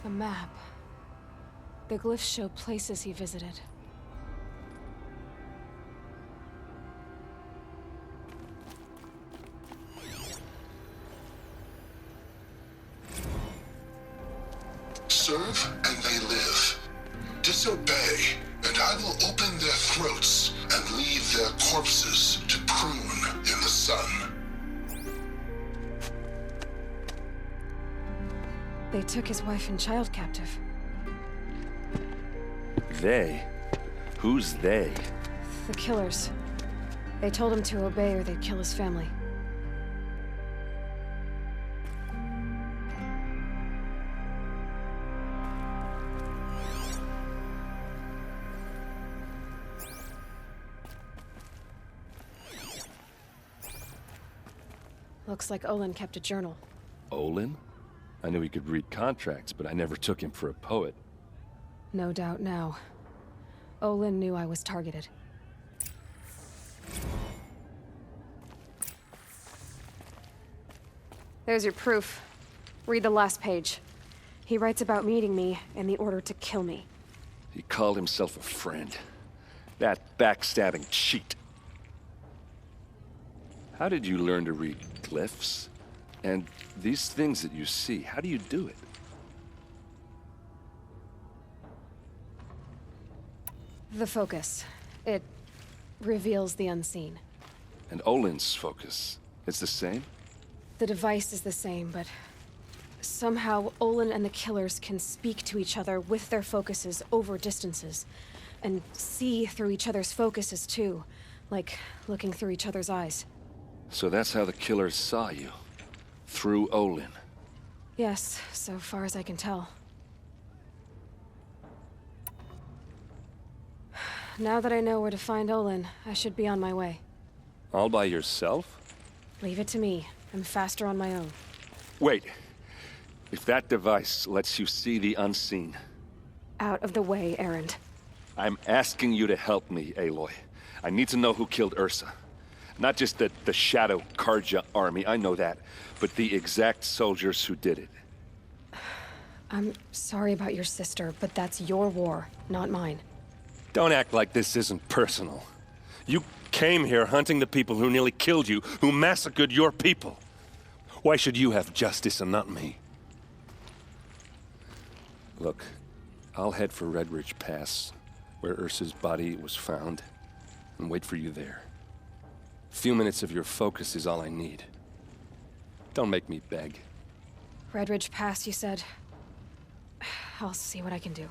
A map. The glyphs show places he visited. Serve and they live. Disobey, and I will open their throats and leave their corpses to prune in the sun. They took his wife and child captive. They? Who's they? The killers. They told him to obey or they'd kill his family. Looks like Olin kept a journal. Olin? I knew he could read contracts, but I never took him for a poet. No doubt now. Olin knew I was targeted. There's your proof. Read the last page. He writes about meeting me and the order to kill me. He called himself a friend. That backstabbing cheat. How did you learn to read glyphs? And these things that you see, how do you do it? The focus. It reveals the unseen. And Olin's focus, it's the same? The device is the same, but somehow Olin and the killers can speak to each other with their focuses over distances, and see through each other's focuses too, like looking through each other's eyes. So that's how the killers saw you? Through Olin? Yes, so far as I can tell. Now that I know where to find Olin, I should be on my way. All by yourself? Leave it to me. I'm faster on my own. Wait. If that device lets you see the unseen... Out of the way, Erend. I'm asking you to help me, Aloy. I need to know who killed Ursa. Not just the Shadow Karja army, I know that, but the exact soldiers who did it. I'm sorry about your sister, but that's your war, not mine. Don't act like this isn't personal. You came here hunting the people who nearly killed you, who massacred your people. Why should you have justice and not me? Look, I'll head for Red Ridge Pass, where Ursa's body was found, and wait for you there. A few minutes of your focus is all I need. Don't make me beg. Red Ridge Pass, you said? I'll see what I can do.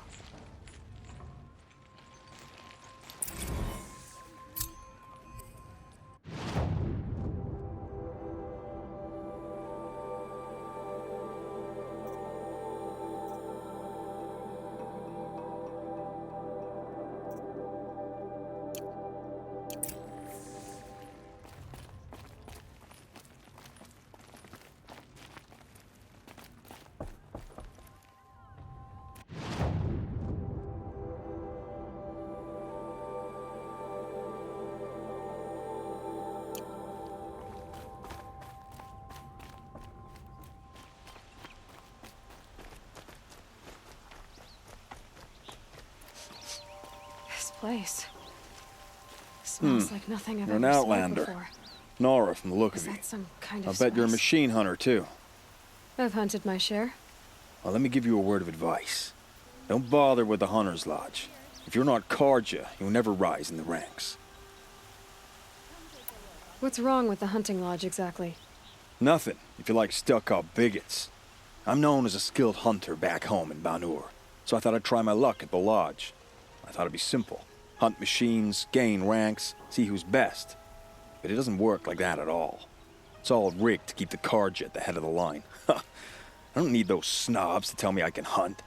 Place. Smells like nothing I've You're an ever smelled outlander. before. Nora, from the look Is of you. that some kind I of bet you're a spice? machine hunter, too. I've hunted my share. Well, let me give you a word of advice. Don't bother with the Hunter's Lodge. If you're not Karja, you'll never rise in the ranks. What's wrong with the hunting lodge, exactly? Nothing, if you like stuck-up bigots. I'm known as a skilled hunter back home in Banur, so I thought I'd try my luck at the lodge. I thought it'd be simple. Hunt machines, gain ranks, see who's best. But it doesn't work like that at all. It's all rigged to keep the Karja at the head of the line. I don't need those snobs to tell me I can hunt.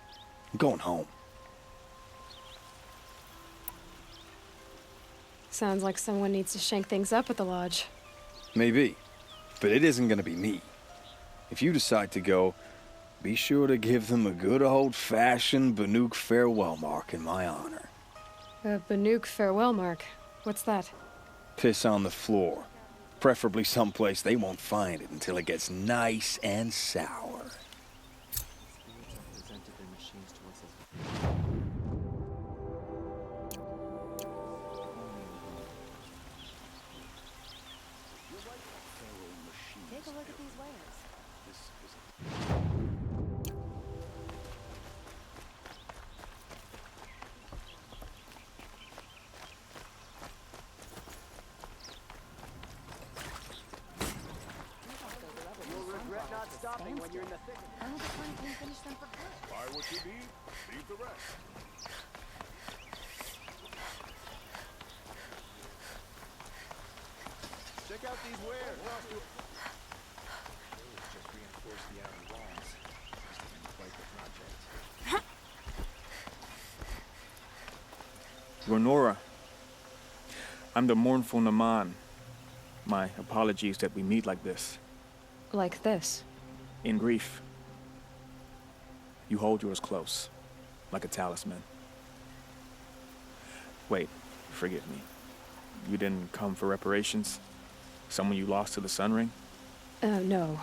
I'm going home. Sounds like someone needs to shake things up at the lodge. Maybe. But it isn't gonna be me. If you decide to go, be sure to give them a good old-fashioned Banuk farewell mark in my honor. A Banuk farewell mark. What's that? Piss on the floor. Preferably someplace they won't find it until it gets nice and sour. Take a look at these layers. Stopping when you're in the thick of it. I hope I can finish them for good. Buy what you need, leave the rest. Check out these wares. Just reinforce the outer walls. Just didn't quite the project. Ronora, I'm the mournful Naman. My apologies that we meet like this. Like this? In grief. You hold yours close, like a talisman. Wait, forgive me. You didn't come for reparations? Someone you lost to the Sun Ring? No.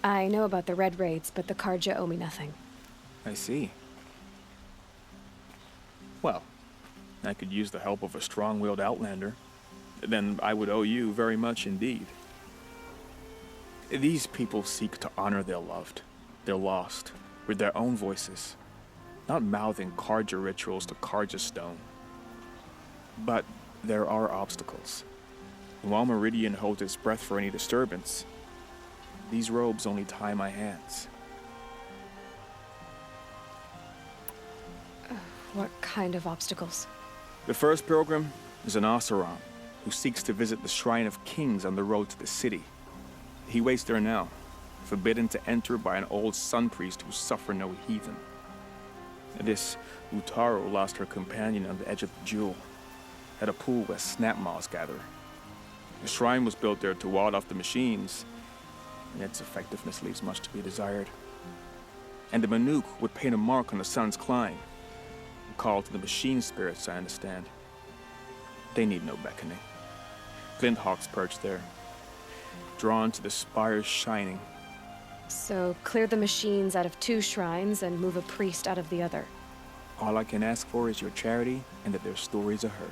I know about the Red Raids, but the Karja owe me nothing. I see. Well, I could use the help of a strong-willed outlander. Then I would owe you very much indeed. These people seek to honor their loved, their lost, with their own voices, not mouthing Karja rituals to Karja stone. But there are obstacles. While Meridian holds its breath for any disturbance, these robes only tie my hands. What kind of obstacles? The first pilgrim is an Oseram who seeks to visit the Shrine of Kings on the road to the city. He waits there now, forbidden to enter by an old sun priest who suffer no heathen. This Utaro lost her companion on the edge of the Jewel, at a pool where snap moths gather. The shrine was built there to ward off the machines, and its effectiveness leaves much to be desired. And the Manuk would paint a mark on the sun's climb, a call to the machine spirits, I understand. They need no beckoning. Glint hawks perch there, drawn to the spire's shining. So, clear the machines out of 2 shrines and move a priest out of the other. All I can ask for is your charity and that their stories are heard.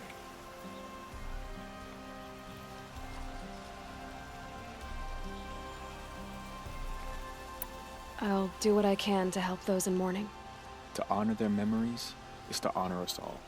I'll do what I can to help those in mourning. To honor their memories is to honor us all.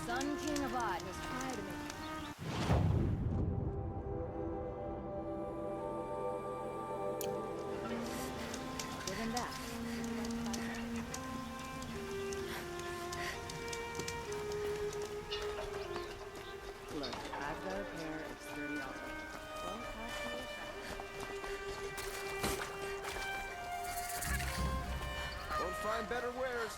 Sun King of Odd has tried to make other than that. Look, I've got a pair of sturdy offers. Won't cost you a shot. Won't find better wares.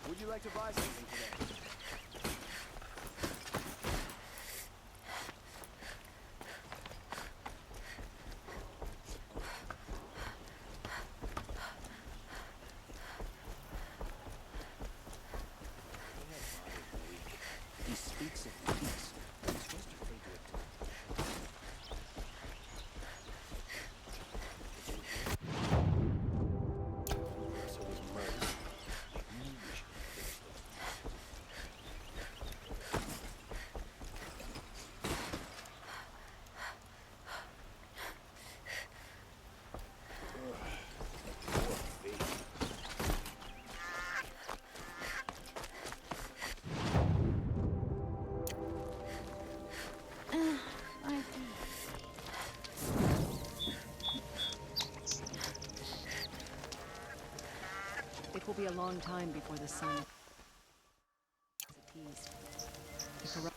Would you like to buy something today? He speaks of peace. What's your favorite? So there's murder. It will be a long time before the sun is appeased. The corrupt